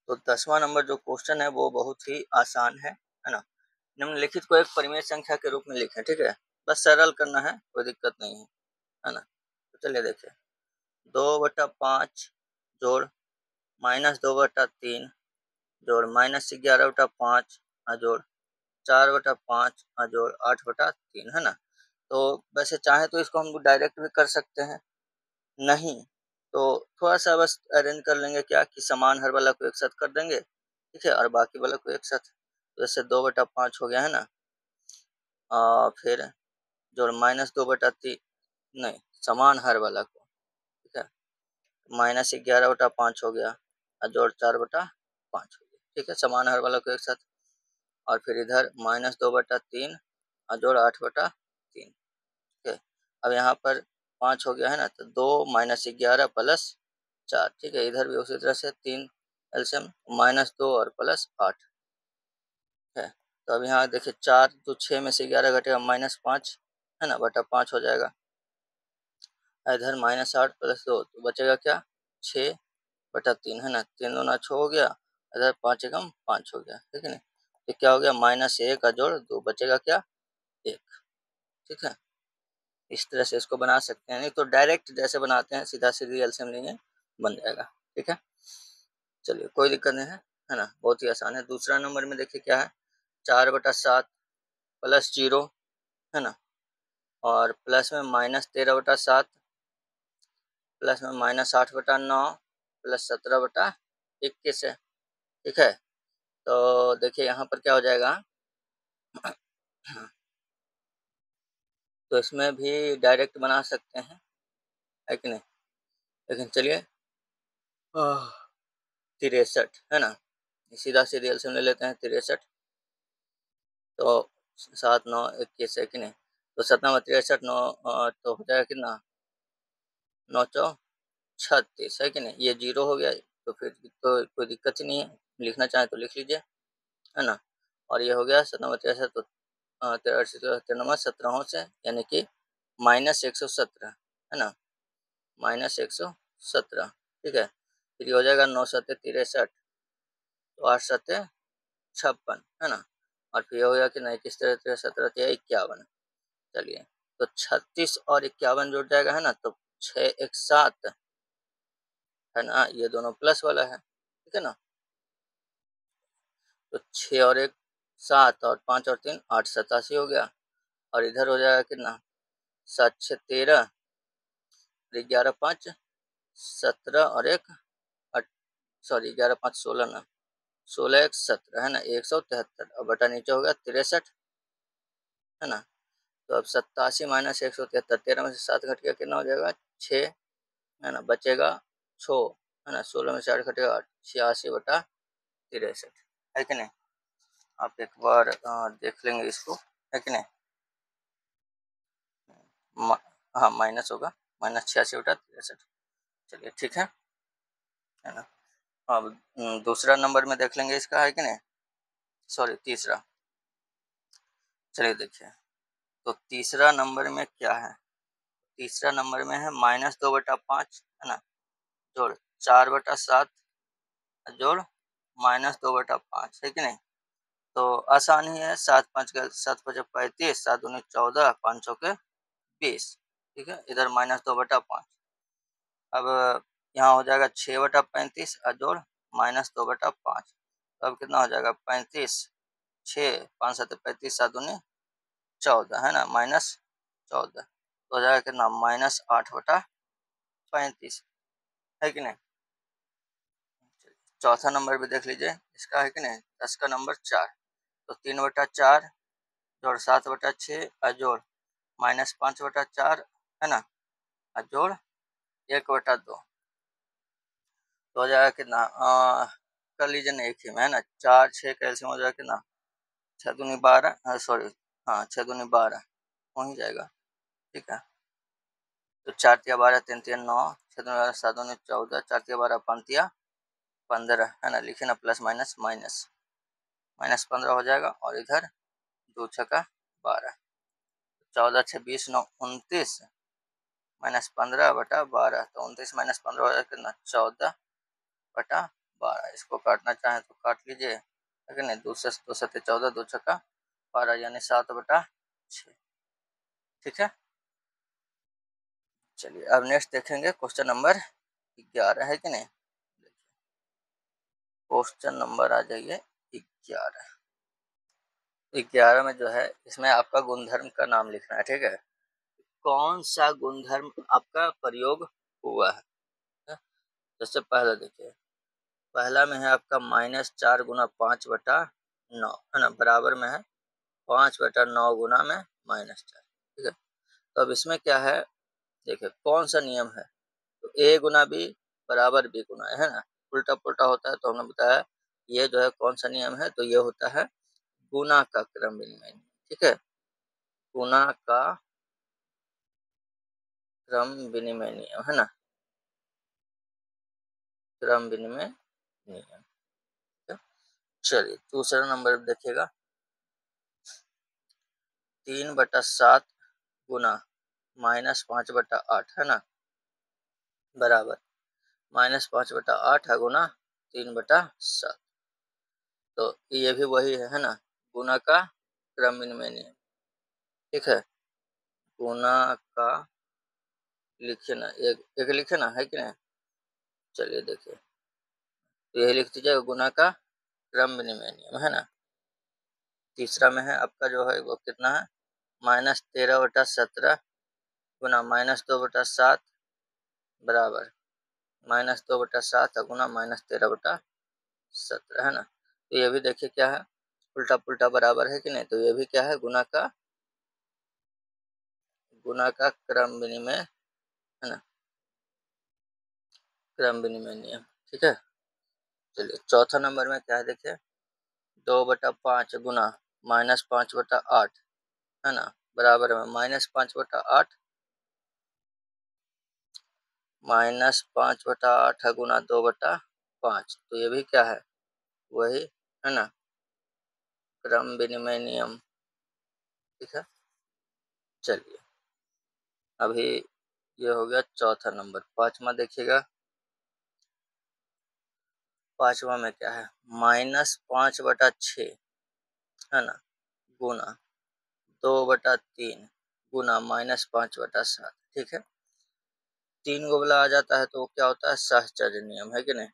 तो 10वां नंबर जो क्वेश्चन है वो बहुत ही आसान है ना। निम्नलिखित को एक परिमेय संख्या के रूप में लिखें, ठीक है। बस सरल करना है, कोई दिक्कत नहीं है ना। तो चलिए देखिए, 2/5 जोड़ -2/3 जोड़ -11/5 जोड़ 4/5 जोड़ 8/3 है ना। तो वैसे चाहे तो इसको हम डायरेक्ट भी कर सकते हैं, नहीं तो थोड़ा सा बस अरेंज कर लेंगे, क्या कि समान हर वाला को एक साथ कर देंगे, ठीक है, और बाकी वाला को एक साथ। तो जैसे 2/5 हो गया है ना, फिर जोड़ -2/3, नहीं, समान हर वाला को, ठीक है, -11/5 हो गया और जोड़ 4/5 हो गया, ठीक है, समान हर वाला को एक साथ। और फिर इधर -2/3 और जोड़ 8/3, ठीक है। अब यहाँ पर 5 हो गया है ना, तो 2 -11 प्लस 4, ठीक है। इधर भी उसी तरह से 3 एलसीएम -2 और +8 है। तो अब यहाँ देखिए 4 तो 6 में से 11 घटेगा -5 है ना, बटा 5 हो जाएगा। इधर -8 + 2 तो बचेगा क्या, 6 बटा 3 है ना, 3 दूना 6 हो गया, इधर 5 एकम 5 हो गया, ठीक है ना। तो क्या हो गया, -1 का जोड़ 2 बचेगा क्या, 1, ठीक है। इस तरह से इसको बना सकते हैं, नहीं तो डायरेक्ट जैसे बनाते हैं सीधा सीधी एलसीएम लेंगे बन जाएगा, ठीक है। चलिए कोई दिक्कत नहीं है ना, बहुत ही आसान है। दूसरा नंबर में देखिए क्या है, 4/7 प्लस 0 है ना, और प्लस में -13/7 प्लस में -8/9 प्लस 17/21 है, ठीक है। तो देखिए यहाँ पर क्या हो जाएगा, तो इसमें भी डायरेक्ट बना सकते हैं, है कि नहीं। लेकिन चलिए 63 है ना, सीधा सीधी एलसीएम ले लेते हैं 63, तो 7 9 21 है कि नहीं। तो 7 9 63 तो हो जाएगा कितना, 9 4 36 है कि नहीं। ये 0 हो गया तो फिर तो कोई दिक्कत ही नहीं है, लिखना चाहें तो लिख लीजिए, है ना। और ये हो गया 7 9 63, तो 17 से यानी कि -117 है ना, -117, ठीक है। फिर ये हो जाएगा 9 7 63, तो 8 7 56 है ना, और फिर ये हो गया कि नहीं, किस तरह 17 51, चलिए तो 36 और 51 जुड़ जाएगा है ना, तो 6 1 7 है ना, ये दोनों प्लस वाला है, ठीक है ना। तो 6 और 1 7 और 5 और 3 8 87 हो गया, और इधर हो जाएगा कितना, 7 6 13, 11 5 17 और 1 सॉरी 11 5 16 ना, 16 1 17 है ना, 173, और बटा नीचे हो गया 63 है ना। तो अब 87 -173, 13 में से 7 घट गया, कितना हो जाएगा 6 है ना, बचेगा 6 है ना, 16 में से 8 घटेगा 8, 86/63 है कि नहीं। आप एक बार देख लेंगे इसको, है कि नहीं। हाँ माइनस होगा, -86/63, चलिए ठीक है ना। अब दूसरा नंबर में देख लेंगे इसका, है कि नहीं, सॉरी तीसरा। चलिए देखिए, तो तीसरा नंबर में क्या है, तीसरा नंबर में है -2/5 है ना, जोड़ 4/7 जोड़ -2/5 है कि नहीं। तो आसान ही है, 7 5 35, 7 19 14, 5 चौके 20, ठीक है। इधर -2/5, अब यहाँ हो जाएगा 6/35 जोड़ -2/5, तो अब कितना हो जाएगा 35, 6 5 7 35, 7 19 14 है ना, -14, तो हो जाएगा कितना, -8/35 है कि नहीं। चौथा नंबर भी देख लीजिए इसका, है कि नहीं, 10 का नंबर 4, तो 3/4 जोड़ 7/6 जोड़ -5/4 है ना, जोड़ 1/2, तो हो जाएगा कितना, कर लीजिए ना एक ही में, है ना, 4 6 कैल्सियम हो जाएगा कितना, 6 दूनी 12, सॉरी हाँ 6 दूनी 12 हो ही जाएगा, ठीक है। तो 4 तिया 12, 3 तिया 9, 6 दूनी 12, 7 दूनी 14, 4 तिया 12, 5 तिया 15 है ना, लिखे ना, प्लस माइनस माइनस, -15 हो जाएगा, और इधर 2 छक्का 12, 14 6 20 9 29, -15/12, तो 29 -15 हो जाएगा कितना, 14/12। इसको काटना चाहें तो काट लीजिए, लेकिन नहीं, 2 से 2 7 14, 2 छक्का 12 यानी 7/6, ठीक है। चलिए अब नेक्स्ट देखेंगे क्वेश्चन नंबर 11, है कि नहीं। क्वेश्चन नंबर आ जाइए 11। 11 में जो है, इसमें आपका गुणधर्म का नाम लिखना है, ठीक है। कौन सा गुणधर्म आपका प्रयोग हुआ है। जैसे पहला देखिए, पहला में है आपका -4 गुना 5/9 है ना, बराबर में है 5/9 गुना में -4, ठीक है। तो अब इसमें क्या है, देखिए कौन सा नियम है, तो a गुना b बराबर b गुना है ना, उल्टा पुल्टा होता है, तो हमने बताया ये जो है कौन सा नियम है, तो ये होता है गुना का क्रम विनिमय, ठीक है, गुना का क्रम विनिमय नियम है ना, क्रम विनिमय नियम। चलिए दूसरा नंबर देखिएगा, 3/7 गुना -5/8 है ना, बराबर -5/8 है गुना 3/7। तो ये भी वही है ना, गुना का क्रम विनिमय नियम। ठीक है, गुना का लिखे ना, एक एक लिखे ना, है कि नहीं। चलिए देखिए, तो यही लिख दीजिएगा, गुना का क्रम विनिमय नियम, है ना। तीसरा में है आपका जो है वो कितना है, -13/17 गुना -2/7 बराबर -2/7 गुना -13/17, है ना। तो ये भी देखिए क्या है, उल्टा पुल्टा बराबर है कि नहीं। तो ये भी क्या है, गुना का क्रम विनिमय, है ना, क्रम विनिमय नियम। ठीक है, चलिए चौथा नंबर में क्या है देखिए, 2/5 गुना -5/8, है ना, बराबर में -5/8 -5/8 है गुना 2/5। तो ये भी क्या है, वही, है ना, क्रम विनिमय नियम। ठीक है, चलिए अभी ये हो गया चौथा नंबर। पांचवा देखिएगा, पांचवा में क्या है, -5/6, है ना, गुना 2/3 गुना -5/7। ठीक है, 3 को बोला आ जाता है तो क्या होता है, सहचर्य नियम, है कि नहीं।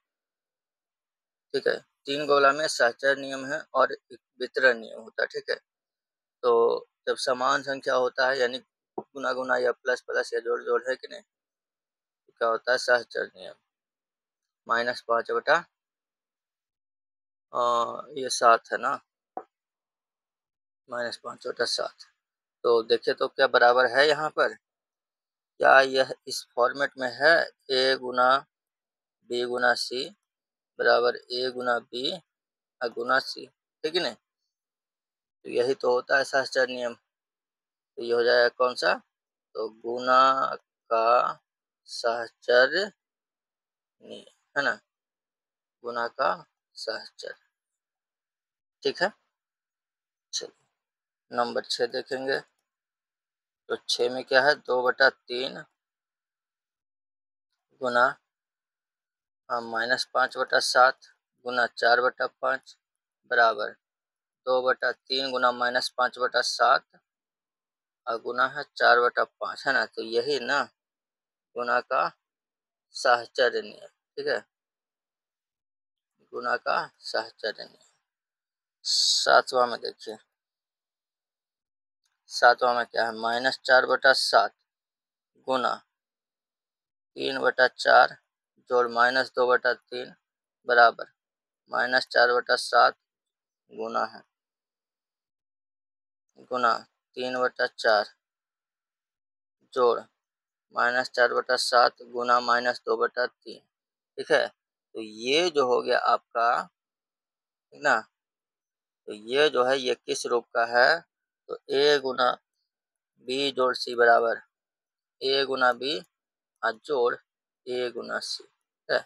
ठीक है, 3 गोला में सहचर्य नियम है और एक वितरण नियम होता है। ठीक है, तो जब समान संख्या होता है, यानी गुना गुना या प्लस प्लस या जोड़ जोड़, है कि नहीं, तो क्या होता है, सहचर्य नियम। -5 बटा ये 7 है ना, -5/7। तो देखिए तो क्या बराबर है यहाँ पर, क्या यह इस फॉर्मेट में है, ए गुना बी गुना सी बराबर ए गुना बी गुना सी, ठीक है नहीं। तो यही तो होता है सहचर्य नियम। तो ये हो जाएगा कौन सा, तो गुना का सहचर्य नियम, है ना, गुना का सहचर्य। ठीक है, चलिए नंबर 6 देखेंगे। तो 6 में क्या है, 2/3 गुना -5/7 गुना 4/5 बराबर 2/3 गुना -5/7 और गुना है 4/5, है ना। तो यही ना गुना का साहचर्य नियम। ठीक है, गुना का साहचर्य नियम। सातवां में देखिए, सातवां में क्या है, -4/7 गुना 3/4 जोड़ -2/3 बराबर -4/7 गुना है गुना 3/4 जोड़ -4/7 गुना -2/3। ठीक है, तो ये जो हो गया आपका, ठीक ना। तो ये जो है ये किस रूप का है, तो ए गुना बी जोड़ सी बराबर ए गुना बी जोड़ ए गुना सी। ठीक है,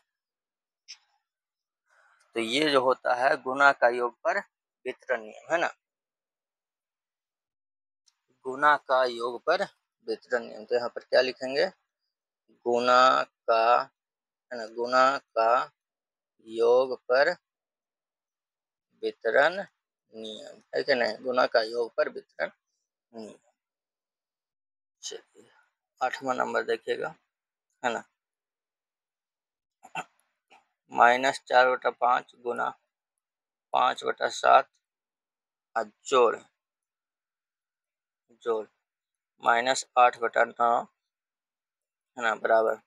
तो ये जो होता है गुना का योग पर वितरण नियम, है ना, गुना का योग पर वितरण नियम। तो यहाँ पर क्या लिखेंगे, गुना का, है ना, गुना का योग पर वितरण नियम, है कि नहीं, गुना का योग पर वितरण नियम। चलिए 8वां नंबर देखिएगा, है ना, -4/5 गुना 5/7 जोड़ जोड़ -8/9, है ना, बराबर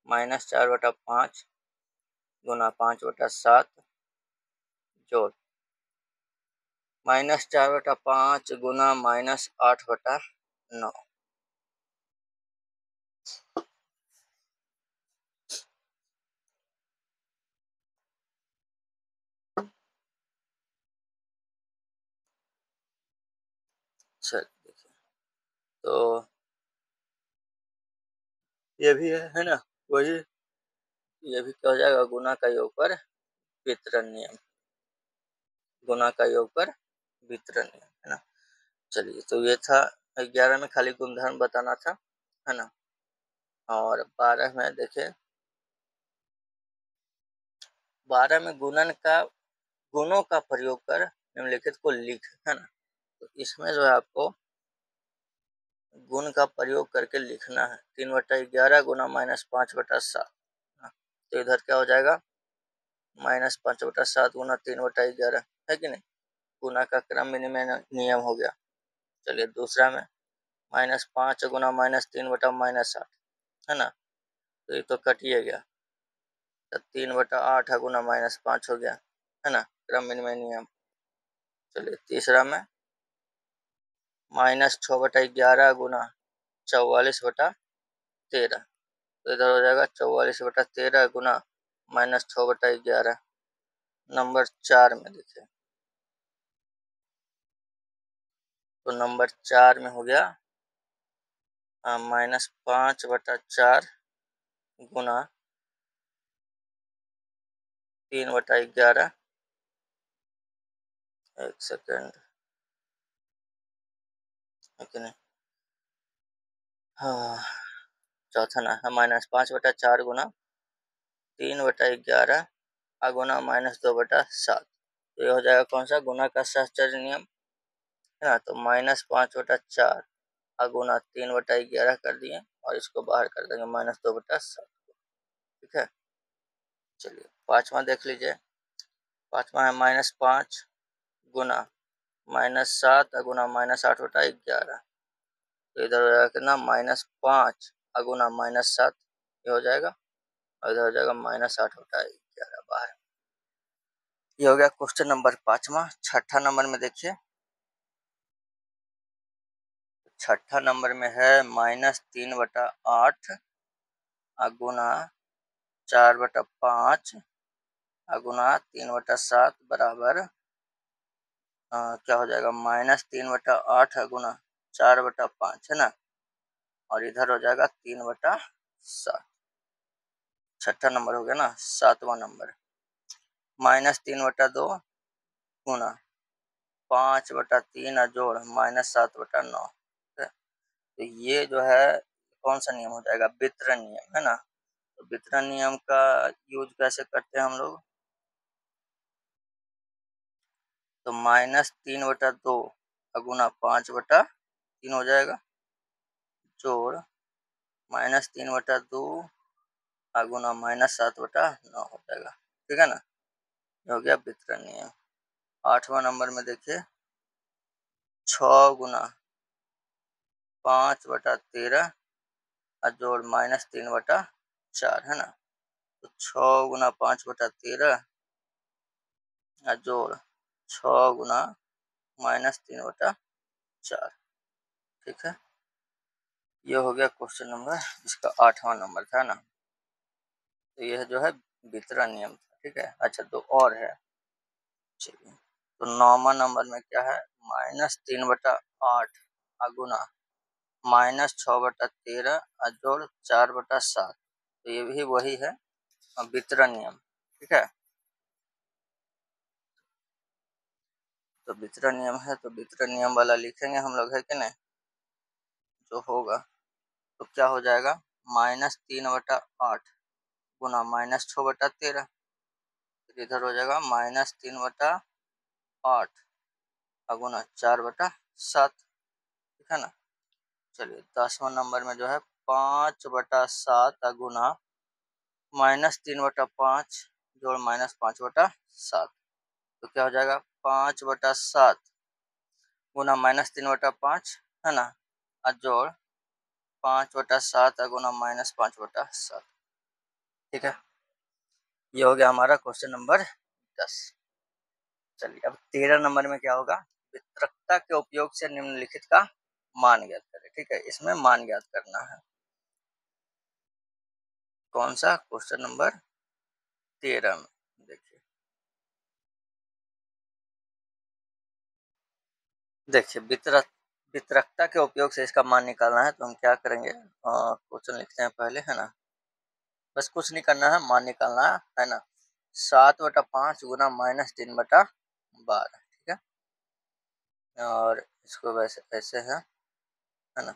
-4/5 गुना 5/7 जोड़ -4/5 गुना -8/9। चलिए देखिए, तो ये भी है ना, वही, ये भी क्या हो जाएगा, गुना का योग पर वितरण नियम, गुना का योग पर वितरण नियम, है ना। चलिए तो ये था 11 में, खाली गुणधर्म बताना था, है ना। और 12 में देखें, 12 में गुणन का गुणों का प्रयोग कर निम्नलिखित को लिख, है ना। तो इसमें जो है आपको गुण का प्रयोग करके लिखना है। 3/11 गुना -5/7। तो इधर क्या हो जाएगा, -5/7 गुना 3/11, है कि नहीं। गुना का क्रम विनिमय नियम हो गया। चलिए दूसरा में -5 गुना -3/-8, है ना। तो ये तो कटिए गया। तो 3/8 गुना -5 हो गया, है ना, क्रम विनिमय नियम। चलिए तीसरा में -6/11 गुना 44/13। तो इधर हो जाएगा 44/13 गुना -6/11। नंबर 4 में देखिए, तो नंबर 4 में हो गया -5/4 गुना 3/11। एक सेकेंड, लेकिन हाँ, चौथा ना है -5/4 गुना 3/11 गुना -2/7। तो ये हो जाएगा कौन सा, गुना का सहचर्य नियम, है ना। तो -5/4 गुना 3/11 कर दिए और इसको बाहर कर देंगे -2/7। ठीक है। चलिए पांचवा देख लीजिए। पांचवा है -5 गुना -7 गुना -8/11। तो इधर हो जाएगा कितना, -5 गुना -7, ये हो जाएगा, और इधर हो जाएगा -8/11 बाहर। ये हो गया क्वेश्चन नंबर 5वां। छठा नंबर में देखिए, छठा नंबर में है -3/8 गुना 4/5 गुना 3/7 बराबर क्या हो जाएगा, -3/8 गुना 4/5, है ना, और इधर हो जाएगा 3/7। छठा नंबर हो गया ना। सातवां नंबर -3/2 गुना 5/3 जोड़ -7/9। तो ये जो है कौन सा नियम हो जाएगा, वितरण नियम, है ना। तो वितरण नियम का यूज कैसे करते हैं हम लोग, तो -3/2 गुना 5/3 हो जाएगा, जोड़ -3/2 गुना -7/9 हो जाएगा। ठीक है ना, ये हो गया वितरण नियम। आठवां नंबर में देखिए, 6 गुना 5/13 जोड़ -3/4, है ना। तो 6 गुना 5/13 जोड़ 6 गुना -3/4। ठीक है, ये हो गया क्वेश्चन नंबर, इसका 8वां नंबर था ना। तो यह जो है वितरण नियम था। ठीक है, अच्छा दो और है। चलिए, तो 9वां नंबर में क्या है, -3/8 गुना -6/13 जोड़ 4/7। तो ये भी वही है, वितरण नियम। ठीक है, तो वितरण नियम है, तो वितरण नियम वाला लिखेंगे हम लोग, है कि नहीं। जो होगा तो क्या हो जाएगा, -3/8 गुना -6/13। इधर हो जाएगा -3/8 गुना 4/7। ठीक है ना। चलिए 10वां नंबर में जो है 5/7 गुना -3/5 जोड़ -5/7। तो क्या हो जाएगा, 5/7 गुना -3/5, है ना, जोड़ 5/7 गुना -5/7। ठीक है, ये हो गया हमारा क्वेश्चन नंबर 10। चलिए अब 13 नंबर में क्या होगा, वितरकता के उपयोग से निम्नलिखित का मान ज्ञात करें। ठीक है, इसमें मान ज्ञात करना है। कौन सा, क्वेश्चन नंबर 13 में देखिए, वितरकता के उपयोग से इसका मान निकालना है। तो हम क्या करेंगे, क्वेश्चन लिखते हैं पहले, है ना। बस कुछ नहीं करना है, मान निकालना है ना। 7/5 गुना -3/12। ठीक है, और इसको वैसे ऐसे है ना,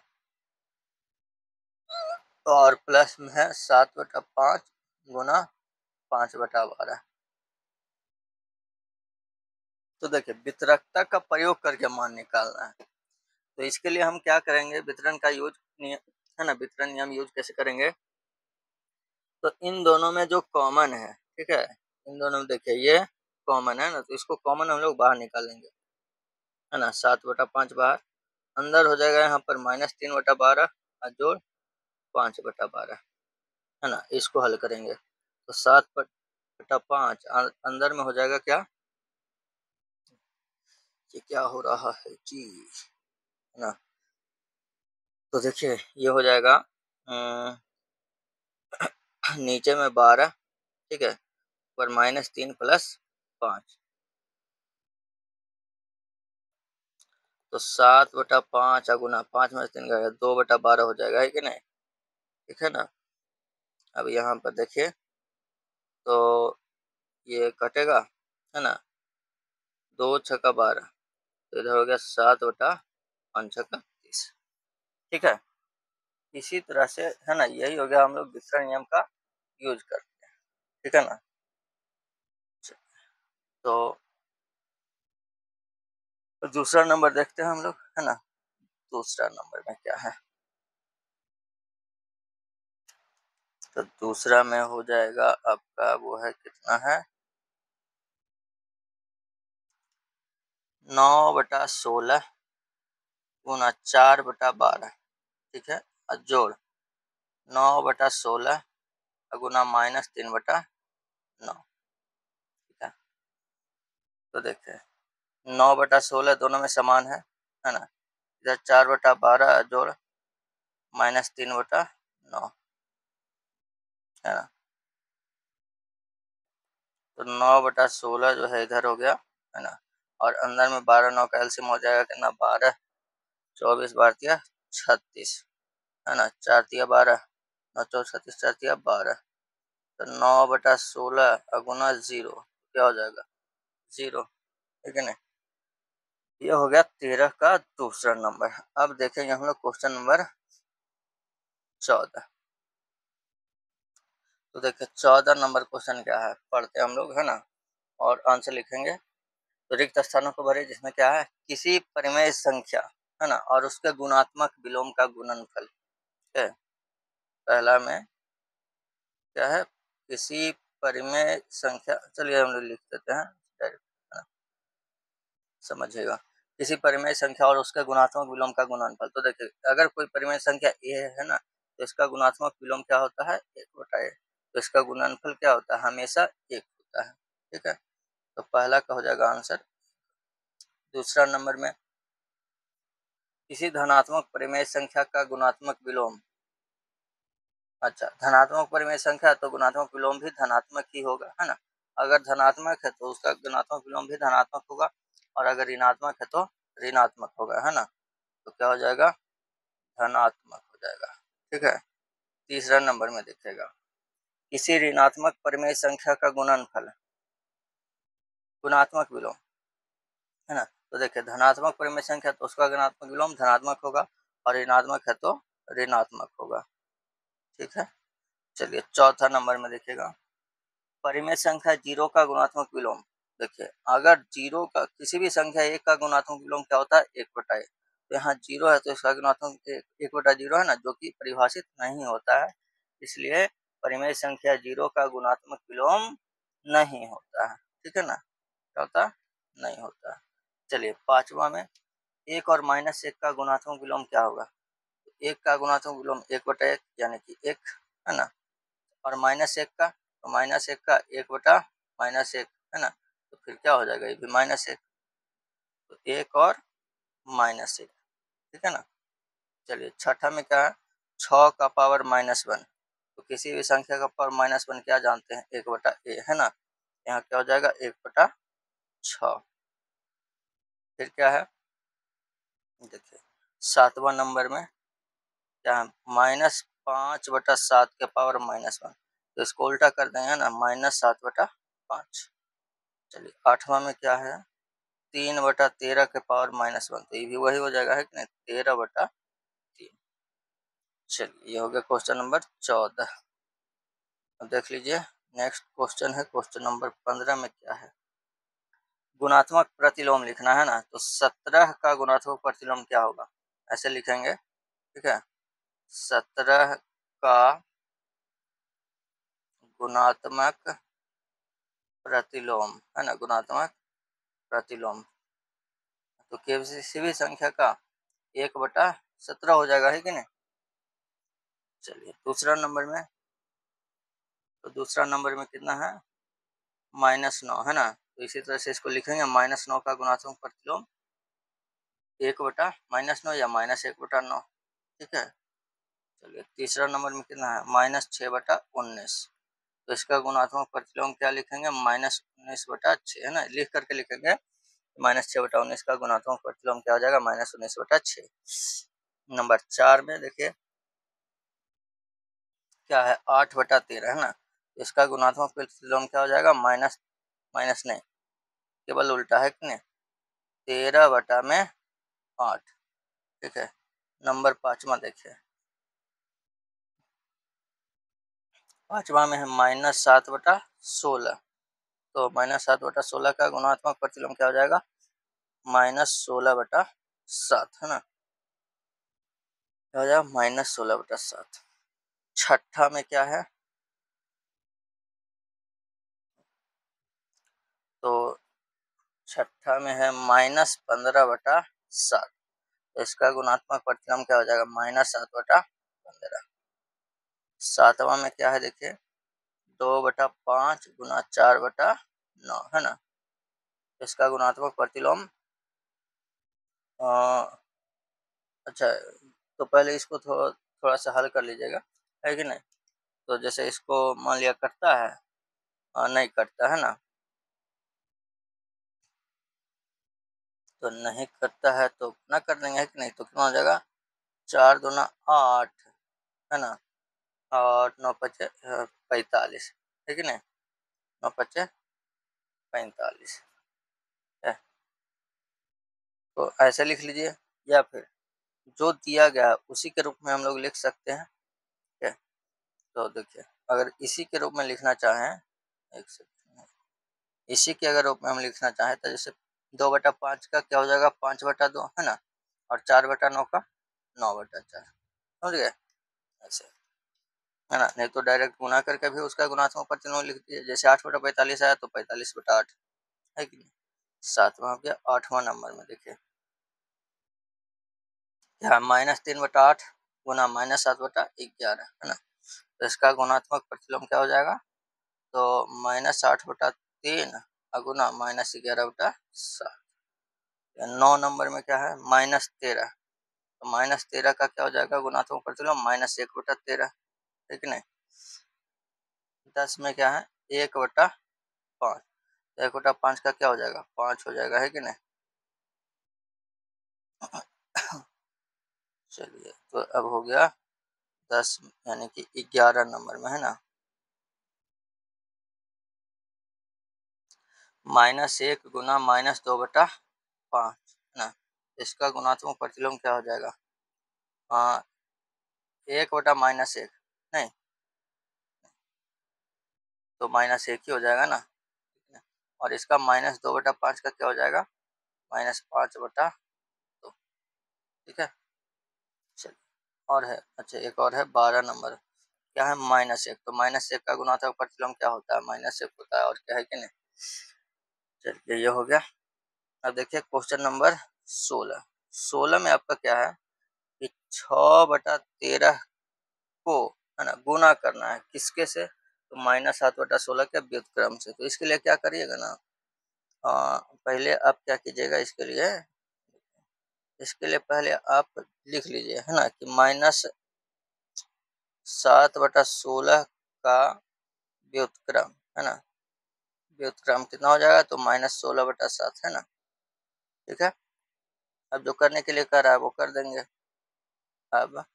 और प्लस में है 7/5 गुना 5/12। तो देखिए वितरकता का प्रयोग करके मान निकालना है। तो इसके लिए हम क्या करेंगे, वितरण का यूज है ना, वितरण नियम यूज कैसे करेंगे। तो इन दोनों में जो कॉमन है, ठीक है, इन दोनों में देखिए ये कॉमन है ना, तो इसको कॉमन हम लोग बाहर निकालेंगे, है ना। 7/5 बाहर, अंदर हो जाएगा यहाँ पर -3/12 और जोड़ 5/12, है ना। इसको हल करेंगे तो 7/5 अंदर में हो जाएगा क्या, ये क्या हो रहा है जी, है ना। तो देखिए ये हो जाएगा नीचे में 12, ठीक है, पर -3 + 5, तो 7/5 गुना 5 में 3 गया 2/12 हो जाएगा, है कि नहीं, ठीक है ना। अब यहाँ पर देखिए तो ये कटेगा, है ना, 2 छक्का 12, तो इधर हो गया 7/5, ठीक है। इसी तरह से, है ना, यही हो गया, हम लोग वितरण नियम का यूज करते हैं, ठीक है ना। तो दूसरा नंबर देखते हैं हम लोग, है ना। दूसरा नंबर में क्या है, तो दूसरा में हो जाएगा आपका, वो है कितना है, 9/16 गुना 4/12, ठीक है, और जोड़ 9/16 गुना -3/9, ठीक है। तो देखिए 9/16 दोनों में समान है ना। इधर 4/12 जोड़ -3/9, है ना। तो 9/16 जो है इधर हो गया, है ना, और अंदर में 12 9 का एलसीएम हो जाएगा कितना, 12 24 12 36, है ना, 4 × 12 9 4 36 4 12, तो 9/16 गुना 0 क्या हो जाएगा, 0, ठीक है ना। ये हो गया 13 का दूसरा नंबर। अब देखेंगे हम लोग क्वेश्चन नंबर 14। तो देखिए 14 नंबर क्वेश्चन क्या है, पढ़ते हम लोग, है ना, और आंसर लिखेंगे। तो रिक्त स्थानों को भरे जिसमें क्या है, किसी परिमेय संख्या, है ना, और उसके गुणात्मक विलोम का गुणनफल है। पहला में क्या है, किसी परिमेय संख्या, चलिए हम लोग लिख देते हैं डायरेक्ट, है ना, समझिएगा। किसी परिमेय संख्या और उसके गुणात्मक विलोम का गुणनफल। तो देखिए अगर कोई परिमेय संख्या ए है ना, तो इसका गुणात्मक विलोम क्या होता है, 1/a, तो इसका गुणनफल क्या होता है, हमेशा 1 होता है, ठीक है। तो पहला का हो जाएगा आंसर। दूसरा नंबर में किसी धनात्मक परिमेय संख्या का गुणात्मक विलोम, अच्छा, धनात्मक परिमेय संख्या तो गुणात्मक विलोम भी धनात्मक ही होगा, है ना। अगर धनात्मक है तो उसका गुणात्मक विलोम भी धनात्मक होगा, और अगर ऋणात्मक है तो ऋणात्मक होगा, है ना। तो क्या हो जाएगा, धनात्मक हो जाएगा, ठीक है। तीसरा नंबर में देखिएगा, किसी ऋणात्मक परिमेय संख्या का गुणनफल, गुणात्मक विलोम, है ना। तो देखिए धनात्मक परिमेय संख्या तो उसका गुणात्मक विलोम धनात्मक होगा, और ऋणात्मक है तो ऋणात्मक होगा, ठीक है। चलिए चौथा नंबर में देखिएगा, परिमेय संख्या 0 का गुणात्मक विलोम। देखिए अगर 0 का किसी भी संख्या 1 का गुणात्मक विलोम क्या होता है, 1/a। तो यहाँ 0 है तो इसका गुणात्मक 1/0 है ना, जो कि परिभाषित नहीं होता है, इसलिए परिमेय संख्या 0 का गुणात्मक विलोम नहीं होता है, ठीक है ना, क्या होता है, नहीं होता है। चलिए पांचवा में 1 और -1 का गुणात्मक विलोम क्या होगा, 1 का गुणात्मक विलोम 1/1 यानी कि 1, है ना, और -1 का, तो -1 का 1/-1, है ना, तो फिर क्या हो जाएगा, ये भी -1, तो 1 और -1, ठीक है ना। चलिए छठा में क्या है, 6 का पावर -1, तो किसी भी संख्या का पावर -1 क्या जानते हैं, 1/a, है ना। यहाँ क्या हो जाएगा, 1/6। फिर क्या है, देखिए सातवां नंबर में क्या है, -5/7 के पावर -1, तो इसको उल्टा कर देंगे ना, -7/5। चलिए आठवां में क्या है, 3/13 के पावर -1, तो ये भी वही हो जाएगा, है कि नहीं, 13/3। चलिए ये हो गया क्वेश्चन नंबर 14। अब देख लीजिए नेक्स्ट क्वेश्चन है, क्वेश्चन नंबर 15 में क्या है, गुणात्मक प्रतिलोम लिखना है ना, तो 17 का गुणात्मक प्रतिलोम क्या होगा, ऐसे लिखेंगे, ठीक है। 17 का गुणात्मक प्रतिलोम है ना, गुणात्मक प्रतिलोम, तो किसी भी संख्या का 1/17 हो जाएगा, है कि नहीं। चलिए दूसरा नंबर में, तो दूसरा नंबर में कितना है, -9 है ना, तो इसी तरह से इसको लिखेंगे -9 का गुणात्मक प्रतिलोम 1/-9 या -1/9, ठीक है। चलिए तीसरा नंबर में कितना है, -6/19, तो इसका गुणात्मक प्रतिलोम क्या लिखेंगे, -19/6 है ना, लिख करके लिखेंगे -6/19 का गुणात्मक प्रतिलोम क्या हो जाएगा, -19/6। नंबर 4 में देखिए क्या है, 8/13 है ना, तो इसका गुणात्मक प्रतिलोम क्या हो जाएगा, माइनस माइनस नहीं, केवल उल्टा है कि नहीं, 13/8, ठीक है। नंबर 5वां देखिए, 5वां में है -7/16, तो -7/16 का गुणात्मक प्रतिलोम क्या हो जाएगा, -16/7 है ना, क्या हो जाएगा, -16/7। छठा में क्या है, तो छठा में है -15/7, तो इसका गुणात्मक प्रतिलोम क्या हो जाएगा, -7/15। सातवां में क्या है देखिए, 2/5 गुना 4/9 है ना, इसका गुणात्मक प्रतिलोम अच्छा, तो पहले इसको थोड़ा सा हल कर लीजिएगा, है कि नहीं। तो जैसे इसको मान लिया कटता है, नहीं कटता है ना, तो नहीं कटता है तो ना कर देंगे, है कि नहीं, तो कितना हो जाएगा, 4 दूना 8 है ना, और 9 पचे 45, है कि नहीं, 9 पचे 45 है, तो ऐसे लिख लीजिए, या फिर जो दिया गया है उसी के रूप में हम लोग लिख सकते हैं, ठीक है। तो देखिए अगर इसी के रूप में लिखना चाहें, एक सेकंड, इसी के अगर रूप में हम लिखना चाहें तो जैसे 2/5 का क्या हो जाएगा, 5/2 है ना, और 4/9 का 9/4, समझ गए, ऐसे है ना, नहीं तो डायरेक्ट गुना करके भी उसका गुणात्मक प्रतिलोम लिख दिए, जैसे 8/45 आया तो 45/8, है कि नहीं। सातवां हो गया। 8वां नंबर में देखिए, यहाँ -3/8 गुना -7/11 है ना, तो इसका गुणात्मक प्रतिलोम क्या हो जाएगा, तो -8/3 गुना -11/7। 9 नंबर में क्या है, -13, तो -13 का क्या हो जाएगा गुणात्मक प्रतिलोम, -1/13, ठीक नहीं। 10 में क्या है, 1/5, 1/5 का क्या हो जाएगा, 5 हो जाएगा, है कि नहीं। चलिए तो अब हो गया 10 यानी कि 11 नंबर में है ना, -1 गुना -2/5 है ना, इसका गुणात्मक प्रतिलोम क्या हो जाएगा, 1/-1 नहीं, तो -1 ही हो जाएगा ना, और इसका -2/5 का क्या हो जाएगा, -5/2, ठीक है। चलिए और है, अच्छा एक और है 12 नंबर, क्या है, -1, तो -1 का गुणात्मक प्रतिलोम क्या होता है, -1 होता है, और क्या है कि नहीं। चलिए ये हो गया। अब देखिए क्वेश्चन नंबर 16, 16 में आपका क्या है कि 6/13 को है ना गुना करना है किसके से, तो -7/16 के व्युत्क्रम से, तो इसके लिए क्या करिएगा ना, पहले आप क्या कीजिएगा, इसके लिए पहले आप लिख लीजिए है ना कि -7/16 का व्युत्क्रम है ना, व्युत्क्रम कितना हो जाएगा, तो -16/7 है ना, ठीक है। अब जो करने के लिए कर रहा है वो कर देंगे। अब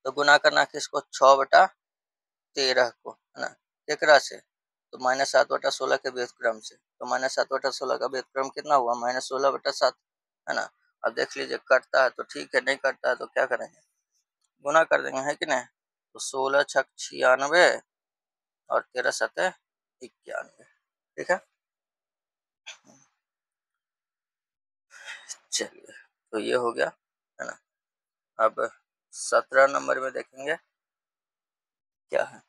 तो गुना करना किसको, 6/13 को है ना, केकरा से, तो -7/16 के व्युत्क्रम से, तो -7/16 का व्युत्क्रम कितना हुआ, -16/7 है ना। अब देख लीजिए कटता है तो ठीक है, नहीं कटता है तो क्या करेंगे, गुना कर देंगे, है कि नहीं, तो 16×6 96 और 13×7 91, ठीक है। तो ये हो गया, है ना। अब 17 नंबर में देखेंगे क्या है।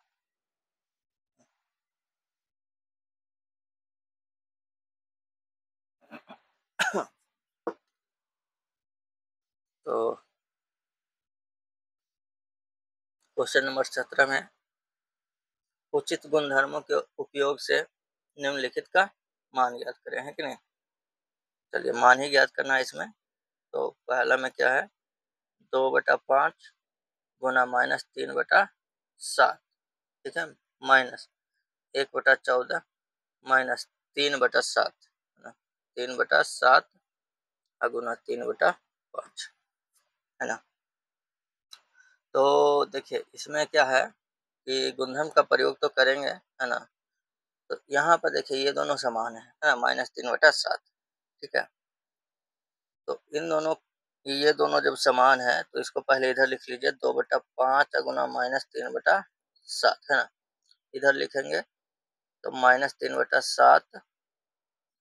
तो क्वेश्चन नंबर 17 में उचित गुणधर्मों के उपयोग से निम्नलिखित का मान ज्ञात करें, है कि नहीं। चलिए मान ही ज्ञात करना है इसमें। तो पहला में क्या है, 2/5 गुना -3/7, ठीक है, माइनस 1/14 माइनस 3/7, है ना, 3/7 गुना 3/5, है ना। तो देखिए इसमें क्या है कि गुणधर्म का प्रयोग तो करेंगे, है ना। तो यहाँ पर देखिए ये दोनों समान है ना, -3/7, ठीक है। तो इन दोनों, ये दोनों जब समान है तो इसको पहले इधर लिख लीजिए, 2/5 गुना -3/7, है ना। इधर लिखेंगे तो -3/7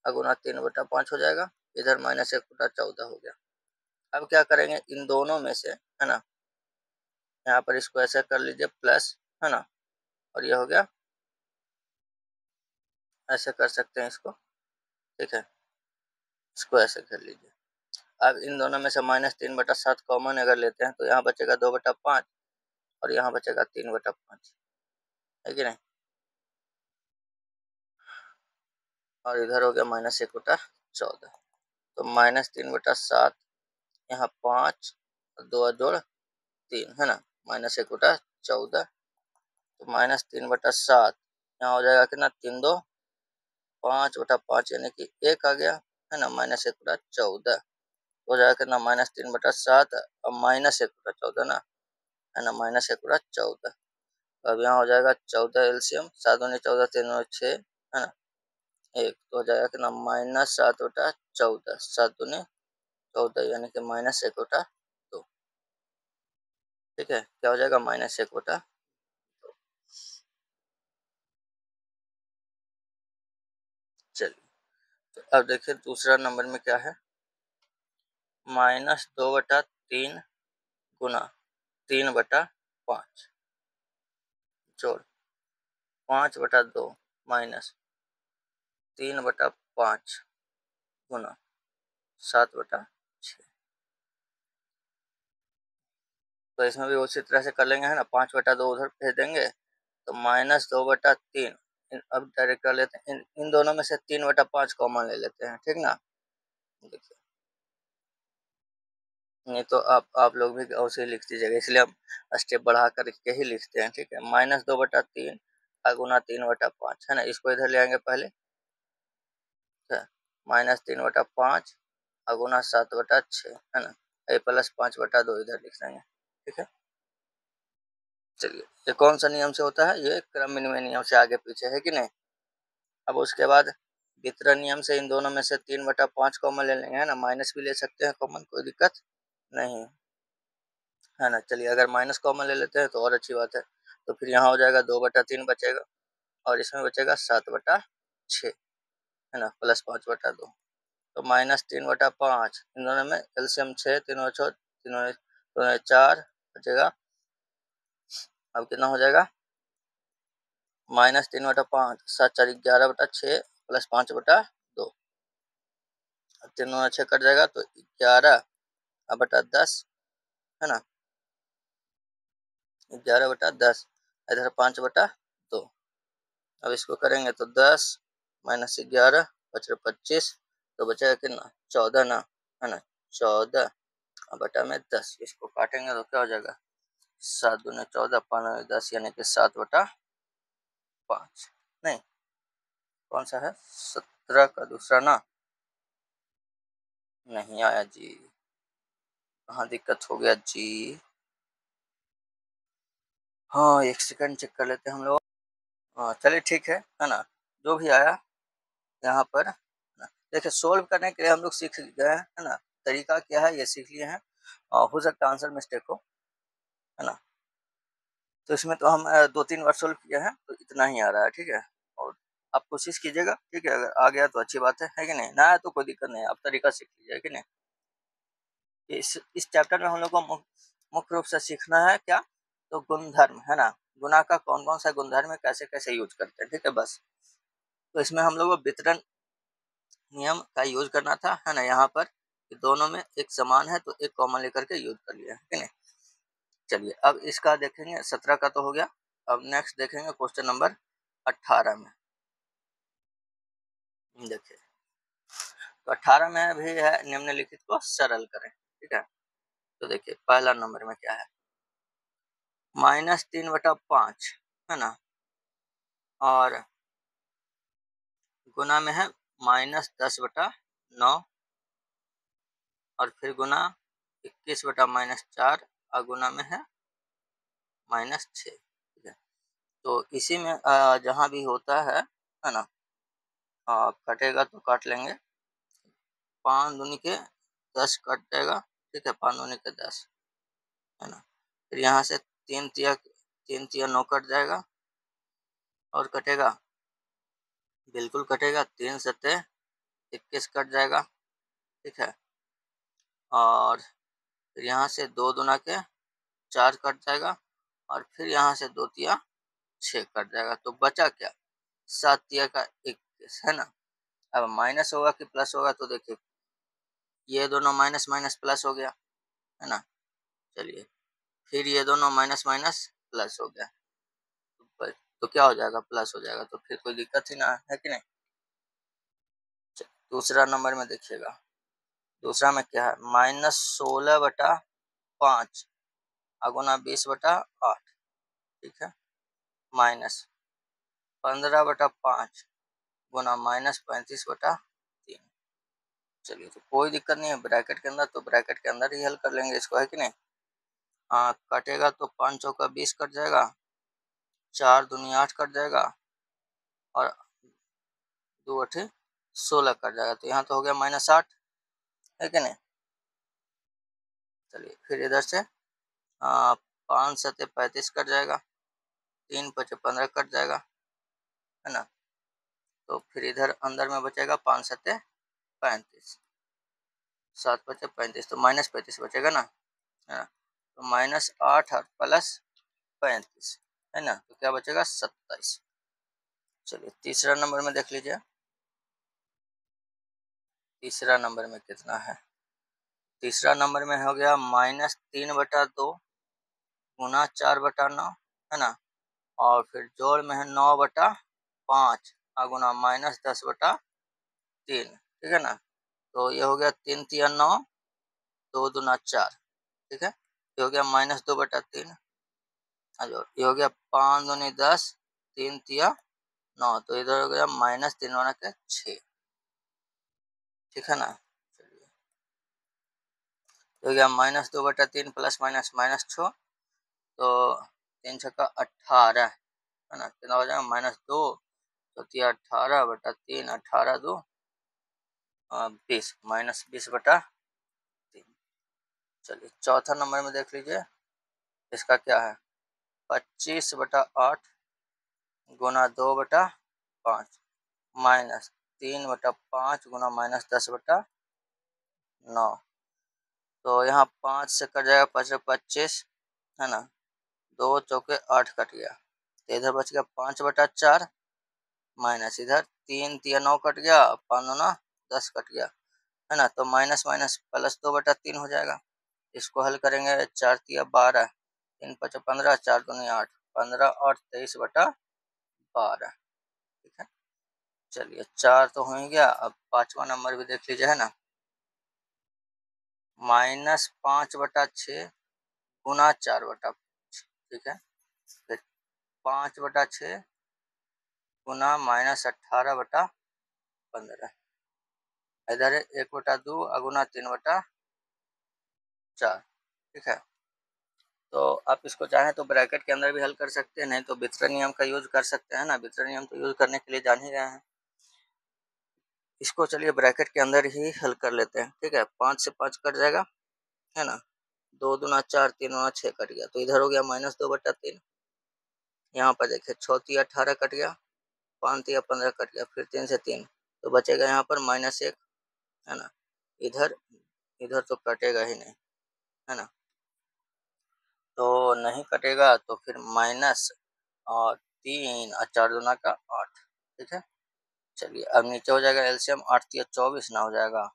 गुना 3/5 हो जाएगा, इधर -1/14 हो गया। अब क्या करेंगे, इन दोनों में से, है ना, यहाँ पर इसको ऐसे कर लीजिए प्लस, है ना, और ये हो गया, ऐसे कर सकते हैं इसको, ठीक है, इसको ऐसे कर लीजिए। अब इन दोनों में से -3/7 कॉमन अगर लेते हैं तो यहाँ बचेगा 2/5 और यहाँ बचेगा 3/5, है कि नहीं। और इधर हो गया -1/14। तो -3/7, यहाँ 5, 2 जोड़ 3, है ना, -1/14। तो -3/7 यहाँ हो जाएगा कितना, 3 2 5/5 यानी कि 1 आ गया, है ना, -1/14 हो जाएगा कितना, -3/7 और -1/14 ना, है ना, -1/14। अब यहाँ हो जाएगा 14 एलसीएम, 7 दूनी 14, 3 दूनी 6, है ना, 1 तो हो जाएगा कितना, -7/14, 7 दूनी 14 यानी कि -1/2, ठीक है, क्या हो जाएगा, -1/2। चलिए तो अब देखिए दूसरा नंबर में क्या है, -2/3 गुना 3/5 जोड़ 5/2 माइनस 3/5 गुना 7/6। तो इसमें भी उसी तरह से कर लेंगे, है ना, 5/2 उधर भेज देंगे तो -2/3। अब डायरेक्ट कर लेते हैं, इन दोनों में से 3/5 कॉमन ले लेते हैं, ठीक ना। देखिए नहीं तो आप लोग भी उसे ही लिख दीजिएगा, इसलिए हम स्टेप बढ़ा करके ही लिखते हैं, ठीक है। -2/3 गुना 3/5, है ना, इसको इधर ले आएंगे पहले, -3/5 गुना 7/6, है ना, ये +5/2 इधर लिख देंगे, ठीक है। चलिए ये कौन सा नियम से होता है, ये क्रम विनिमय नियम से आगे पीछे, है कि नहीं। अब उसके बाद वितरण नियम से इन दोनों में से 3/5 कॉमन ले लेंगे, है ना, माइनस भी ले सकते हैं कॉमन, कोई दिक्कत नहीं, है ना। चलिए अगर माइनस कॉमन ले लेते हैं तो और अच्छी बात है। तो फिर यहाँ हो जाएगा 2/3 बचेगा और इसमें बचेगा 7/6, है ना, +5/2। तो -3/5 इन दोनों में एलसीएम 6, तीनों 4 बचेगा। अब कितना हो जाएगा, -3/5, 7 4 11/6 +5/2, तीनों 6 कट जाएगा तो 11/10, है ना, 11/10, इधर 5/2। अब इसको करेंगे तो 10 -11 बच रहा 25, तो बचेगा कितना, 14 ना, है ना, 14 बटा में 10, इसको काटेंगे तो क्या हो जाएगा, 7 दूनी 14, 5 10 यानी कि 7/5। नहीं, कौन सा है, 17 का दूसरा ना, नहीं आया जी, कहाँ दिक्कत हो गया जी। हाँ एक सेकंड चेक कर लेते हैं हम लोग। हाँ चलिए ठीक है ना, जो भी आया यहाँ पर ना, देखिए सोल्व करने के लिए हम लोग सीख गए हैं, है ना, तरीका क्या है ये सीख लिए हैं। हो सकता है आंसर मिस्टेक हो, है ना। तो इसमें तो हम 2-3 बार सोल्व किए हैं तो इतना ही आ रहा है, ठीक है। और आप कोशिश कीजिएगा, ठीक है, अगर आ गया तो अच्छी बात है कि नहीं, ना आया तो कोई दिक्कत नहीं, आप तरीका सीख लीजिए, है कि नहीं। इस चैप्टर में हम लोग को मुख्य रूप से सीखना है क्या, तो गुणधर्म है ना, गुणा का कौन कौन सा गुणधर्म है, कैसे कैसे यूज करते हैं, ठीक है बस। तो इसमें हम लोग को वितरण नियम का यूज करना था, है ना, यहाँ पर दोनों में एक समान है तो एक कॉमन लेकर के यूज कर लिया, ठीक है। चलिए अब इसका देखेंगे, 17 का तो हो गया। अब नेक्स्ट देखेंगे क्वेश्चन नंबर 18 में। देखिए तो 18 में भी है, निम्नलिखित को सरल करें, ठीक है। तो देखिए पहला नंबर में क्या है, -3/5 है ना, और गुना में है -10/9, और फिर गुना 21/-4, और गुना में है -6, ठीक है। तो इसी में जहाँ भी होता है ना, कटेगा तो काट लेंगे, 5 दूनी के 10 कट जाएगा, ठीक है, 5 दूनी के 10 है ना। फिर यहाँ से 3 तिया 9 कट जाएगा, और कटेगा, बिल्कुल कटेगा, 3 सत्ते 21 कट जाएगा, ठीक है। और फिर यहाँ से 2 दूना के 4 कट जाएगा, और फिर यहाँ से 2 तिया 6 कट जाएगा, तो बचा क्या, 7 तिया का 21 है ना। अब माइनस होगा कि प्लस होगा, तो देखिए ये दोनों माइनस माइनस प्लस हो गया, है ना। चलिए फिर ये दोनों माइनस माइनस प्लस हो गया, तो क्या हो जाएगा, प्लस हो जाएगा, तो फिर कोई दिक्कत ही ना है कि नहीं। दूसरा नंबर में देखिएगा, दूसरा में क्या है, -16/5 अगुना 20/8, ठीक है, -15/5 गुना -35/3। चलिए तो कोई दिक्कत नहीं है, ब्रैकेट के अंदर तो ब्रैकेट के अंदर ही हल कर लेंगे इसको, है कि नहीं। कटेगा तो 5 चौका 20 कट जाएगा, 4 दूनी 8 कट जाएगा, और 2 अठे 16 कट जाएगा, तो यहाँ तो हो गया -8, है कि नहीं। चलिए फिर इधर से 5 सत्ते 35 कट जाएगा, 3 पचे 15 कट जाएगा, है ना। तो फिर इधर अंदर में बचेगा 5 सत्ते 35, 7 पचे 35, तो -35 बचेगा ना, है ना। तो -8 और +35 है ना, तो क्या बचेगा 27। चलिए तीसरा नंबर में देख लीजिए, तीसरा नंबर में कितना है, तीसरा नंबर में हो गया -3/2 गुना 4/9, है ना, और फिर जोड़ में है 9/5 गुना -10/3, ठीक है ना। तो ये हो गया 3 तिया 9, 2 दूना 4, ठीक है, ये हो गया -2/3, ये हो गया 5 दूनी 10, 3 तिया 9, तो इधर हो गया -3 ठीक है ना। चलिए तो हो गया -2/3 प्लस माइनस -6, तो 3 छक्का 18, है ना, कितना हो जाएगा -2, तो 18/3, 18 2 20, -20/3। चलिए चौथा नंबर में देख लीजिए, इसका क्या है, 25/8 गुना 2/5 -3/5 गुना -10/9, तो यहाँ 5 से कट जाएगा, 5 25, है ना, 2 चौके 8 कट गया, तो इधर बच गया 5/4, माइनस इधर 3 तिया 9 कट गया, 5 दूना 10 कट गया, है ना, तो माइनस माइनस प्लस 2/3 हो जाएगा। इसको हल करेंगे, 4 तिया 12, 3 पचा 15, 4 दूनी 8, 15 और 23/12, ठीक है। चलिए 4 तो हो ही गया, अब पांचवा नंबर भी देख लीजिए, है ना, -5/6 गुना 4/5, ठीक है, फिर 5/6 गुना -18/15, इधर है 1/2 गुना 3/4, ठीक है। तो आप इसको चाहें तो ब्रैकेट के अंदर भी हल कर सकते हैं, नहीं तो वितरण नियम का यूज कर सकते हैं ना, वितरण नियम तो यूज करने के लिए जान ही रहे हैं। इसको चलिए ब्रैकेट के अंदर ही हल कर लेते हैं, ठीक है। 5 से 5 कट जाएगा, है ना, 2 दूना 4, 3 दूना 6 कट गया, तो इधर हो गया -2/3। यहाँ पर देखिए 6 तिया 18 कट गया, 5 तिया 15 कट गया, फिर 3 से 3, तो बचेगा यहाँ पर -1, है ना। इधर इधर तो कटेगा ही नहीं, है ना। तो नहीं कटेगा तो फिर माइनस और 3 और 4 दूना का 8, ठीक है। चलिए अब नीचे हो जाएगा एलसीएम, 8 तिया 24 ना हो जाएगा,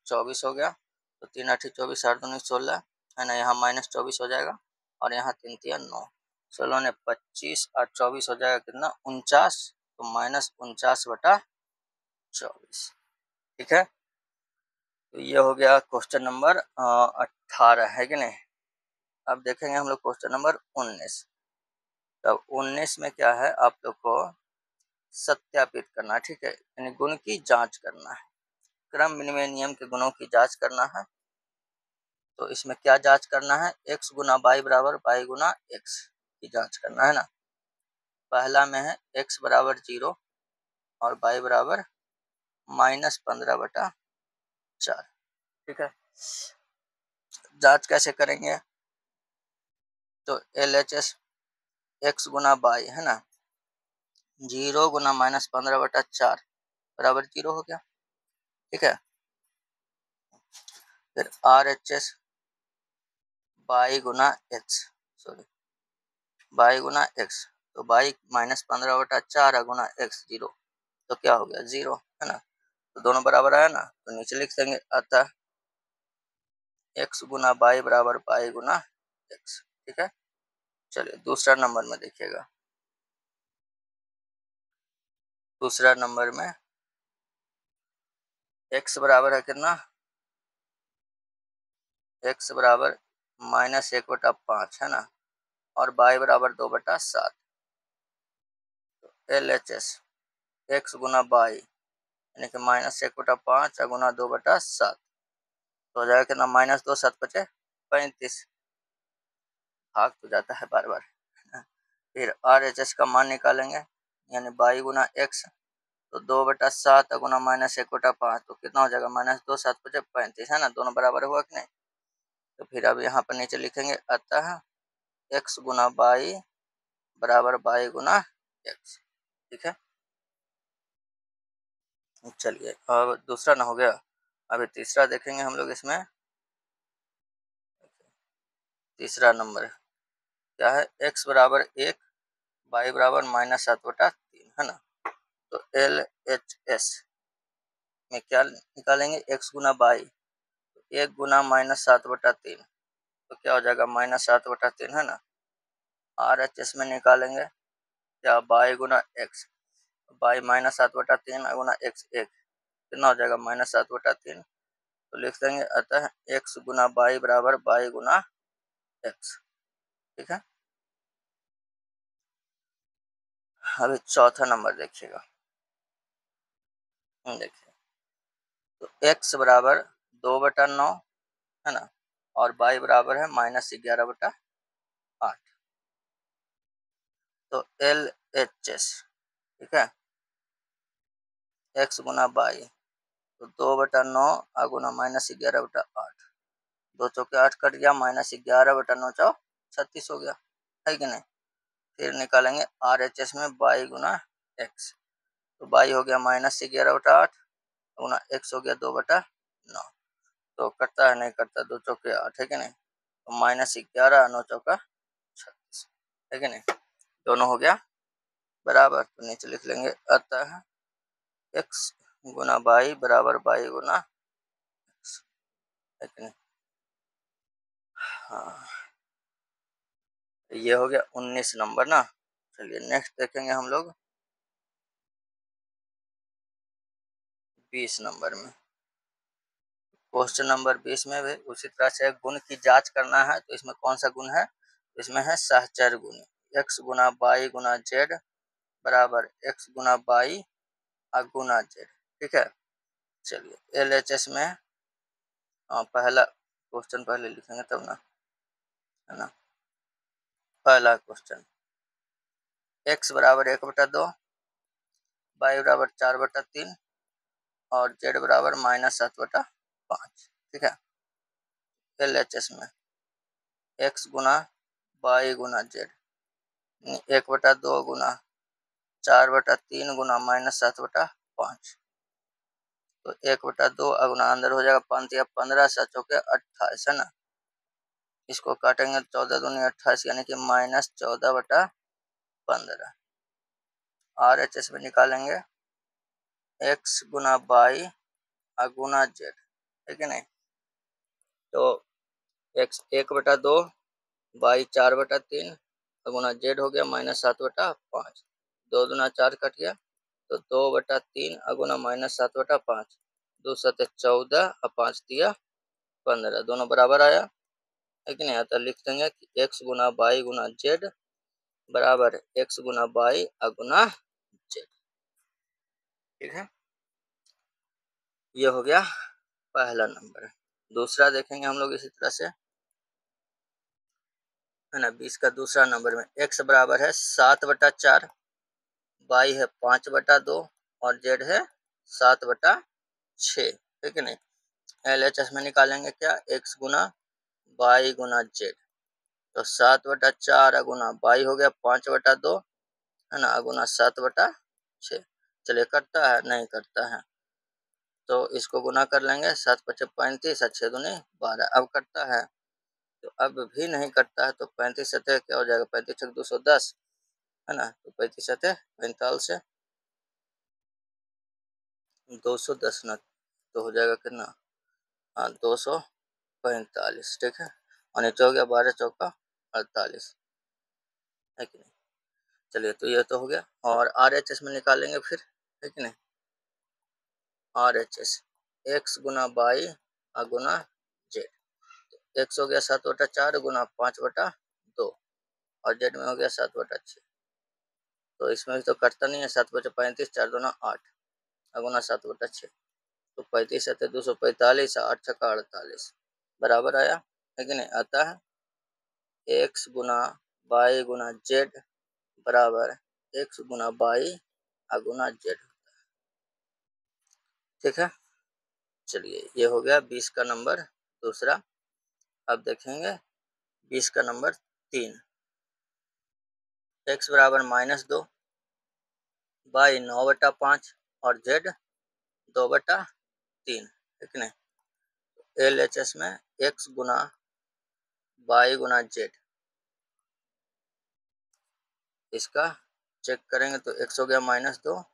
24 हो गया। तो 3 8 24, 8 दूनी 16, है ना। यहाँ माइनस 24 हो जाएगा और यहाँ 3 तिया 9, 16 ने 25 और 24 हो जाएगा कितना 49, तो माइनस 49/24, ठीक है। तो ये हो गया क्वेश्चन नंबर 18, है कि नहीं। अब देखेंगे हम लोग क्वेश्चन नंबर 19। तब 19 में क्या है, आप लोग को सत्यापित करना है, ठीक है, यानी गुण की जांच करना है, क्रम विनिमय नियम के गुणों की जांच करना है। तो इसमें क्या जांच करना है, x गुना वाई बराबर वाई गुना एक्स की जांच करना है ना। पहला में है x बराबर 0 और y बराबर -15/4, ठीक है। जांच कैसे करेंगे, तो LHS x गुना वाई, है ना, 0 गुना -15/4 बराबर 0 हो गया, ठीक है। फिर RHS वाई गुना एक्स, सॉरी वाई गुना एक्स, तो वाई -15/4 गुना एक्स 0, तो क्या हो गया 0, है ना। तो दोनों बराबर आया ना, तो नीचे लिख देंगे अतः x गुना वाई बराबर वाई गुना एक्स, ठीक है। चलिए दूसरा नंबर में देखिएगा, दूसरा नंबर में x बराबर है कितना, x बराबर -1/5, है ना, और y बराबर 2/7। LHS x गुना वाई यानी कि -1/5 गुना 2/7, तो हो जाएगा कितना -2 7 बचे 35, भाग तो जाता है बार बार। फिर RHS का मान निकालेंगे, यानी वाई गुना एक्स, तो 2/7 गुना -1/5, तो कितना हो जाएगा -2 7 बचे 35, है ना, दोनों बराबर हुआ कि नहीं। तो फिर अब यहाँ पर नीचे लिखेंगे अतः x गुना वाई बराबर वाई गुना एक्स, ठीक है। चलिए अब दूसरा ना हो गया, अभी तीसरा देखेंगे हम लोग। इसमें तीसरा नंबर क्या है, x बराबर 1 वाई बराबर -7/3, है ना। तो LHS में क्या निकालेंगे, x गुना वाई, 1 गुना -7/3, तो क्या हो जाएगा -7/3, है ना। RHS में निकालेंगे क्या, वाई गुना एक्स, वाई -7/3 गुना एक्स 1, कितना हो जाएगा -7/3, तो लिख देंगे अतः x गुना वाई बराबर वाई गुना एक्स, ठीक है। अभी चौथा नंबर देखिएगा, देखिए तो x बराबर 2/9, है ना, और y बराबर है -11/8, तो LHS, ठीक है, x गुना वाई, तो 2/9 गुना -11/8, 2 चौके 8 कट गया, -11/9 चौ 36 हो गया, है कि नहीं। फिर निकालेंगे RHS में y गुना x, तो y हो गया -11/8 गुना x हो गया 2/9, तो कटता है नहीं कटता, 2 चौके 8, है कि नहीं, तो -11 9 चौका 36, है कि नहीं, दोनों हो गया बराबर। तो नीचे लिख लेंगे अतः x गुना वाई बराबर वाई गुना एक्स, है कि नहीं। हाँ, ये हो गया 19 नंबर ना। चलिए नेक्स्ट देखेंगे हम लोग 20 नंबर में। क्वेश्चन नंबर 20 में भी उसी तरह से गुण की जांच करना है, तो इसमें कौन सा गुण है, इसमें है सहचर गुण, x गुना वाई गुना जेड बराबर x गुना वाई गुना जेड, ठीक है। चलिए LHS में पहला क्वेश्चन पहले लिखेंगे तब ना, है ना। पहला क्वेश्चन x बराबर 1/2, वाई बराबर 4/3 और जेड बराबर -7/5, ठीक है। LHS में x गुना वाई गुना जेड 1/2 गुना 4/3 गुना -7/5, तो 1/2 अगुना अंदर हो जाएगा 5 या 15, 7 के 28 है ना। इसको काटेंगे 14 दूनी 28 यानी कि -14/15। RHS में निकालेंगे x गुना बाई अगुना जेड, ठीक है नहीं। तो x 1/2 बाई 4/3 अगुना जेड हो गया -7/5। 2 दूना 4 कट गया तो 2/3 अगुना -7/5। 2 7 14 और 5 दिया 15, दोनों बराबर आया है कि नहीं। आता लिख देंगे कि x गुना बाई गुना जेड बराबर x गुना बाई अगुना जेड, ठीक है। ये हो गया पहला नंबर। दूसरा देखेंगे हम लोग इसी तरह से, है ना। 20 का दूसरा नंबर में x बराबर है 7/4, बाई है 5/2 और जेड है 7/6, ठीक है नहीं। LHS में निकालेंगे क्या, x गुना बाई गुना जेड। तो 7/4 अगुना बाई हो गया 5/2, है ना, अगुना 7/6। चलिए करता है, नहीं करता है तो इसको गुना कर लेंगे। 7 × 5 = 35 और 6 दूनी 12। अब करता है तो अब भी नहीं करता है तो 35 सतह क्या हो जाएगा, 35 × 210, है ना। तो 35 सतह 45 है, 210 ना तो हो जाएगा कितना, हाँ 245, ठीक है। और नीचे हो गया 12 चौका 48, है कि नहीं। चलिए तो ये तो हो गया। और RHS में निकालेंगे फिर, है कि नहीं। RHS x गुना बाई अगुना जेड। x हो गया 7/4 गुना 5/2 और जेड में हो गया 7/6। तो इसमें भी तो कटता नहीं है, 7 × 5 = 35, 4 दूना 8 अगुना 7/6। तो 35 सतह 245 और 8 छक्का 48 बराबर आया, है कि नहीं। आता है x गुना बाई गुना जेड बराबर x गुना बाई अगुना जेड, ठीक है। चलिए ये हो गया 20 का नंबर दूसरा। अब देखेंगे 20 का नंबर 3, x बराबर -2 बाई 9/5 और जेड 2/3, ठीक है। LHS में x गुना बाई गुना जेड, इसका चेक करेंगे तो x हो गया -2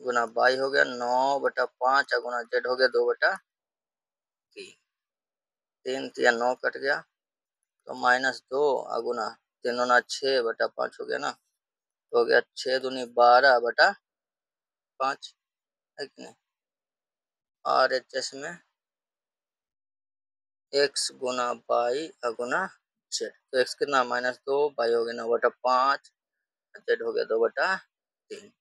गुना बाई हो गया 9/5 गुना जेड हो गया 2/3। 3 या 9 कट गया तो -2 अगुना 3 दूना 6/5 हो गया ना। तो हो गया 6 दूनी 12/5, है कि नहीं। RHS में x गुना बाई अगुना जेड, तो x कितना -2 बाई हो गया 9/5 जेड हो गया 2/3।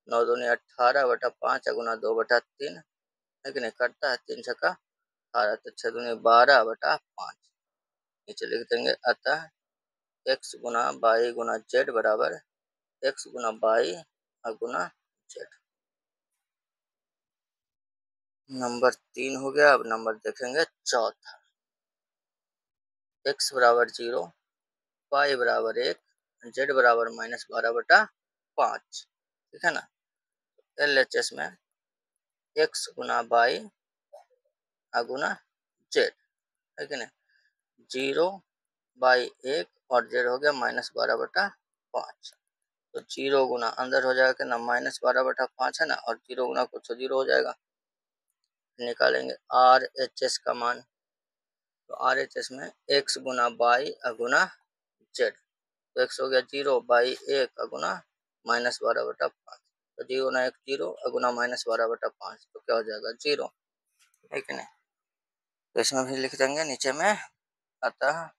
9 दूनी 18/5 अगुना 2/3, है कि नहीं। करता है 3 छक्का 18, तो 6 दूनी 12/5 नीचे लिख देंगे। अतः x गुना बाई गुना जेड बराबर x गुना बाई अगुना जेड। नंबर 3 हो गया। अब नंबर देखेंगे चौथा, x बराबर 0, बाई बराबर 1, जेड बराबर -12/5, ठीक है ना। LHS में x गुना बाई अगुना जेड, है कि नहीं। 0/1 और जेड हो गया -12/5। तो 0 गुना अंदर हो जाएगा कितना, -12/5 है ना, और 0 गुना कुछ 0 हो जाएगा। निकालेंगे RHS का मान। तो RHS में x गुना बाई अगुना जेड, तो x हो गया 0/1 अगुना -12/5। तो 0 गुना 1 0 अगुना -12/5 तो क्या हो जाएगा 0, है कि नहीं। तो इसमें भी लिख देंगे नीचे में। अतः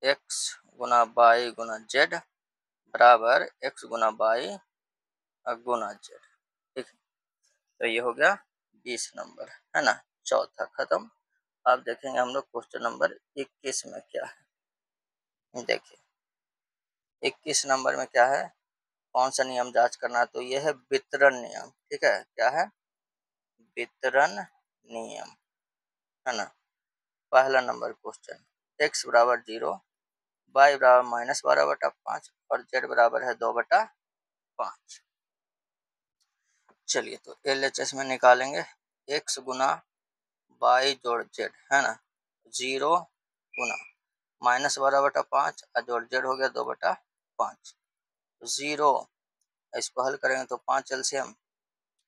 x गुना बाई गुना जेड बराबर x गुना बाई अगुना जेड, ठीक है। तो ये हो गया 20 नंबर, है ना। चौथा खत्म। अब देखेंगे हम लोग क्वेश्चन नंबर 21 में क्या है। देखिए 21 नंबर में क्या है, कौन सा नियम जांच करना है, तो ये है वितरण नियम, ठीक है। क्या है, वितरण नियम, है ना। पहला नंबर क्वेश्चन, x बराबर 0, बाई बराबर -12/5 और जेड बराबर है 2/5। चलिए तो LHS में निकालेंगे x गुना बाई जोड़ जेड, है ना, 0 गुना -12/5 और जोड़ जेड हो गया 2/5, 0, इसको हल करेंगे तो 5 एलसीएम,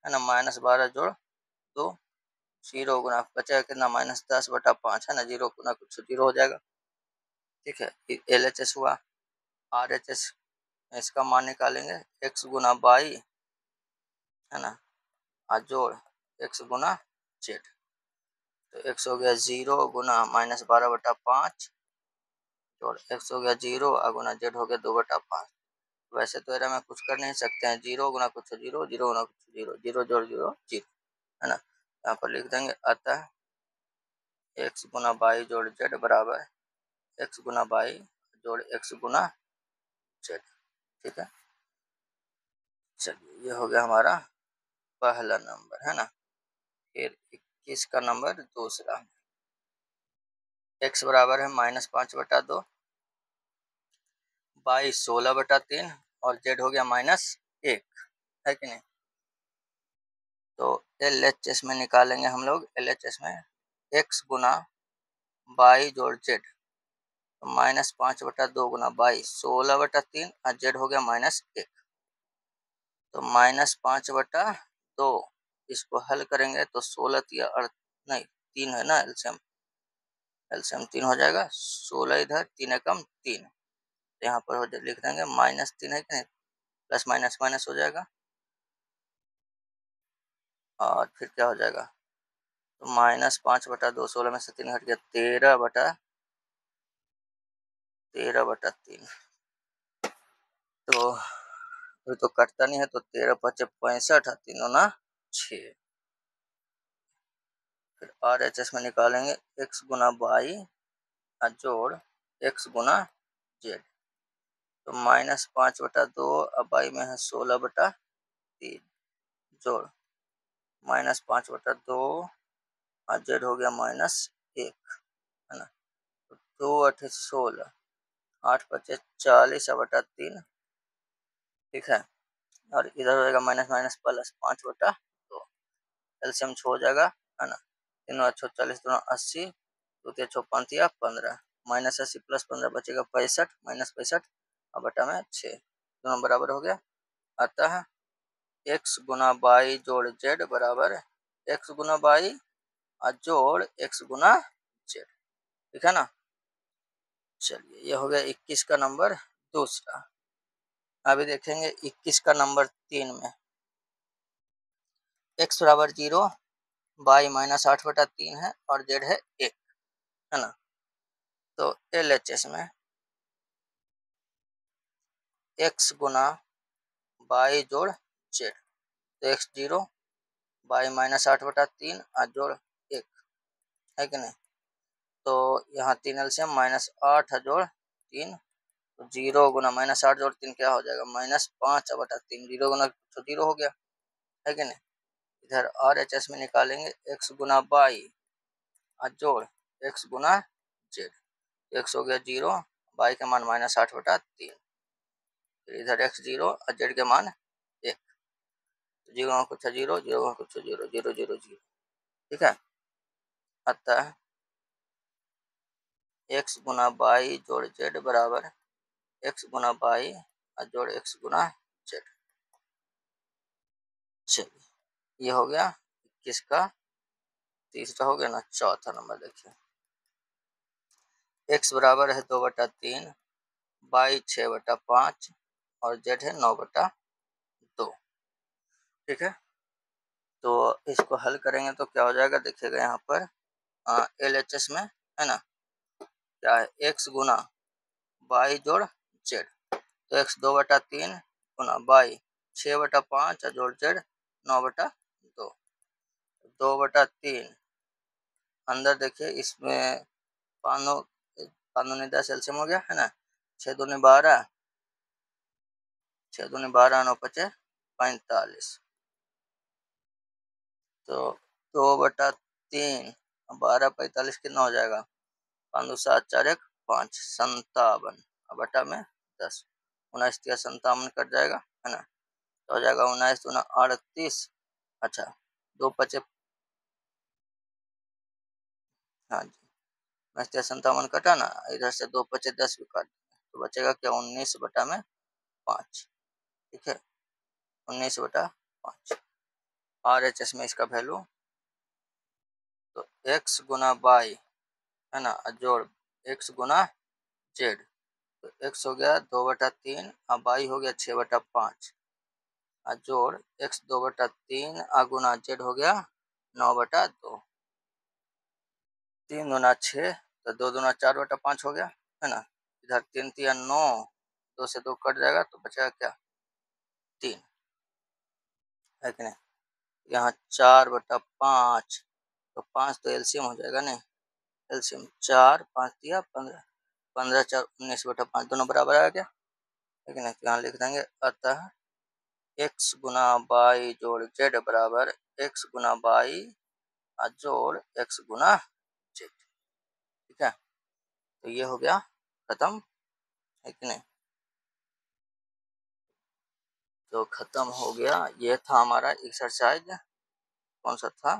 है ना, -12 जोड़ 2, 0 गुना बचा कितना -10/5, है ना, 0 गुना कुछ 0 हो जाएगा। ठीक है, LHS हुआ। RHS इसका मान निकालेंगे x गुना बाई, है ना, और जोड़ x गुना जेड, तो x हो गया 0 गुना -12/5 जोड़ x हो गया 0 और गुना जेड हो गया 2/5। वैसे तो एरा में कुछ कर नहीं सकते हैं, 0 गुना कुछ 0, 0 गुना कुछ 0, 0 जोड़ 0 0, है ना, यहाँ पर लिख देंगे। अतः x गुना बाई जोड़ जेड बराबर x गुना बाई जोड़ x गुना जेड। ठीक है, चलिए ये हो गया हमारा पहला नंबर, है ना। फिर 21 का नंबर दूसरा, x बराबर है -5/2 बाई 16/3 और z हो गया -1, है कि नहीं। तो LHS में निकालेंगे हम लोग, LHS में x गुना बाई जोड़ जेड, तो -5/2 गुना बाई 16/3 और जेड हो गया -1, तो -5/2 इसको हल करेंगे तो 16 या नहीं 3 है ना, एलसीएम 3 हो जाएगा, 16 इधर 3 एकम 3, यहाँ पर हो लिख देंगे -3 है कि नहीं, प्लस माइनस माइनस हो जाएगा और फिर क्या हो जाएगा, तो -5/2, 16 में से 3 हट गया 13/3, तो अभी तो कटता नहीं है, तो 13×5 = 65 और 3 गुना 6। फिर RHS में निकालेंगे x गुना बाई जोड़ x गुना जेड, तो -5/2 और बाई में है 16/3 जोड़ -5/2 और जेड हो गया -1, है ना, तो 2 8 16, 8 5 40/3। ठीक है, और इधर हो जाएगा माइनस माइनस प्लस 5/2, एलसीएम हो जाएगा, है ना, 3 अच्छो 40 दोनों 80, 2 3 5 15, -80 + 15 बचेगा 65, -65 और बटा में 6, दोनों बराबर हो गया। अतः x गुना बाई जोड़ जेड बराबर x गुना बाई और जोड़ x गुना जेड। ठीक है ना। चलिए ये हो गया 21 का नंबर दूसरा। अभी देखेंगे 21 का नंबर 3 में, x बराबर 0 बाई -8/3 है और जेड है 1, है ना। तो LHS में x गुना बाई जोड़ जेड, तो x 0 बाई -8/3 और जोड़ 1, है कि नहीं। तो यहाँ 3 एलसीएम -8 जोड़ 3, तो 0 गुना -8 जोड़ 3 क्या हो जाएगा, -5/3, 0 गुना तो 0 हो गया, है कि नहीं। इधर RHS में निकालेंगे x गुना बाई और जोड़ x गुना जेड, x हो गया 0, बाई का मान -8/3, फिर इधर x 0 और जेड के मान 1, तो 0 का कुछ 0, 0 का कुछ 0, 0 0 0। ठीक है, अतः x गुना बाई जोड़ जेड बराबर x गुना बाई और जोड़ x गुना जेड। चलिए ये हो गया किसका, तीसरा हो गया ना। चौथा नंबर देखिए, x बराबर है 2/3 बाई 6/5 और जेड है 9/2। ठीक है, तो इसको हल करेंगे तो क्या हो जाएगा, देखिएगा यहाँ पर LHS में, है ना, क्या है, x गुना बाई जोड़ जेड, तो x 2/3 गुना बाई 6/5 और जोड़ जेड 9/2, 2/3 अंदर देखिए इसमें पानो कानूनी 10 एलसीएम हो गया, है ना, 6 दूनी 12, 6 दूनी 12 9 5 45, तो 2/3 12 45 कितना हो जाएगा, 5 7 4 1 5 57 बटा में 10, 19 57 कट जाएगा, है ना, तो हो जाएगा 19 दूना 38 अच्छा, 2 × 5 हाँ जी, मैं 57 कटा ना, इधर से 2 × 5 = 10 भी काट तो बचेगा क्या 19/5। ठीक है, 19/5। RHS में इसका वैल्यू तो x गुना y है ना, जोड़ x गुना z, तो x हो गया 2/3 और y हो गया 6/5 और जोड़ x 2/3 और गुना z हो गया 9/2। 3 दूना 6 तो 2 दूना 4/5 हो गया है ना। इधर 3 3 9, 2 से 2 कट जाएगा तो बचेगा क्या 3, है कि नहीं। यहाँ 4/5 तो 5 तो एलसीएम हो जाएगा नहीं, एलसीएम 4 5 दिया 15, 15 4 19/5 दोनों बराबर आ गया, है कि नहीं। तो यहाँ लिख देंगे अतः x गुना y जोड़ z बराबर x गुना y जोड़ x गुना z। ठीक है, तो ये हो गया खत्म, है कि नहीं। तो खत्म हो गया, ये था हमारा एक्सरसाइज, कौन सा था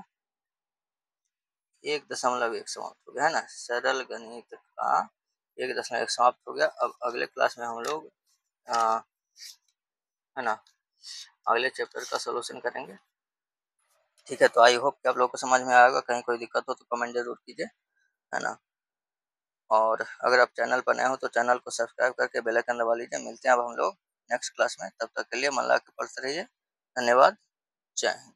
1.1 समाप्त हो गया है ना, सरल गणित का 1.1 समाप्त हो गया। अब अगले क्लास में हम लोग है ना अगले चैप्टर का सॉल्यूशन करेंगे। ठीक है, तो आई होप कि आप लोगों को समझ में आएगा। कहीं कोई दिक्कत हो तो कमेंट जरूर कीजिए, है ना। और अगर आप चैनल पर नए हो तो चैनल को सब्सक्राइब करके बेल आइकन दबा लीजिए। मिलते हैं अब हम लोग नेक्स्ट क्लास में, तब तक के लिए मन लगा के पढ़ते रहिए। धन्यवाद, जय हिंद।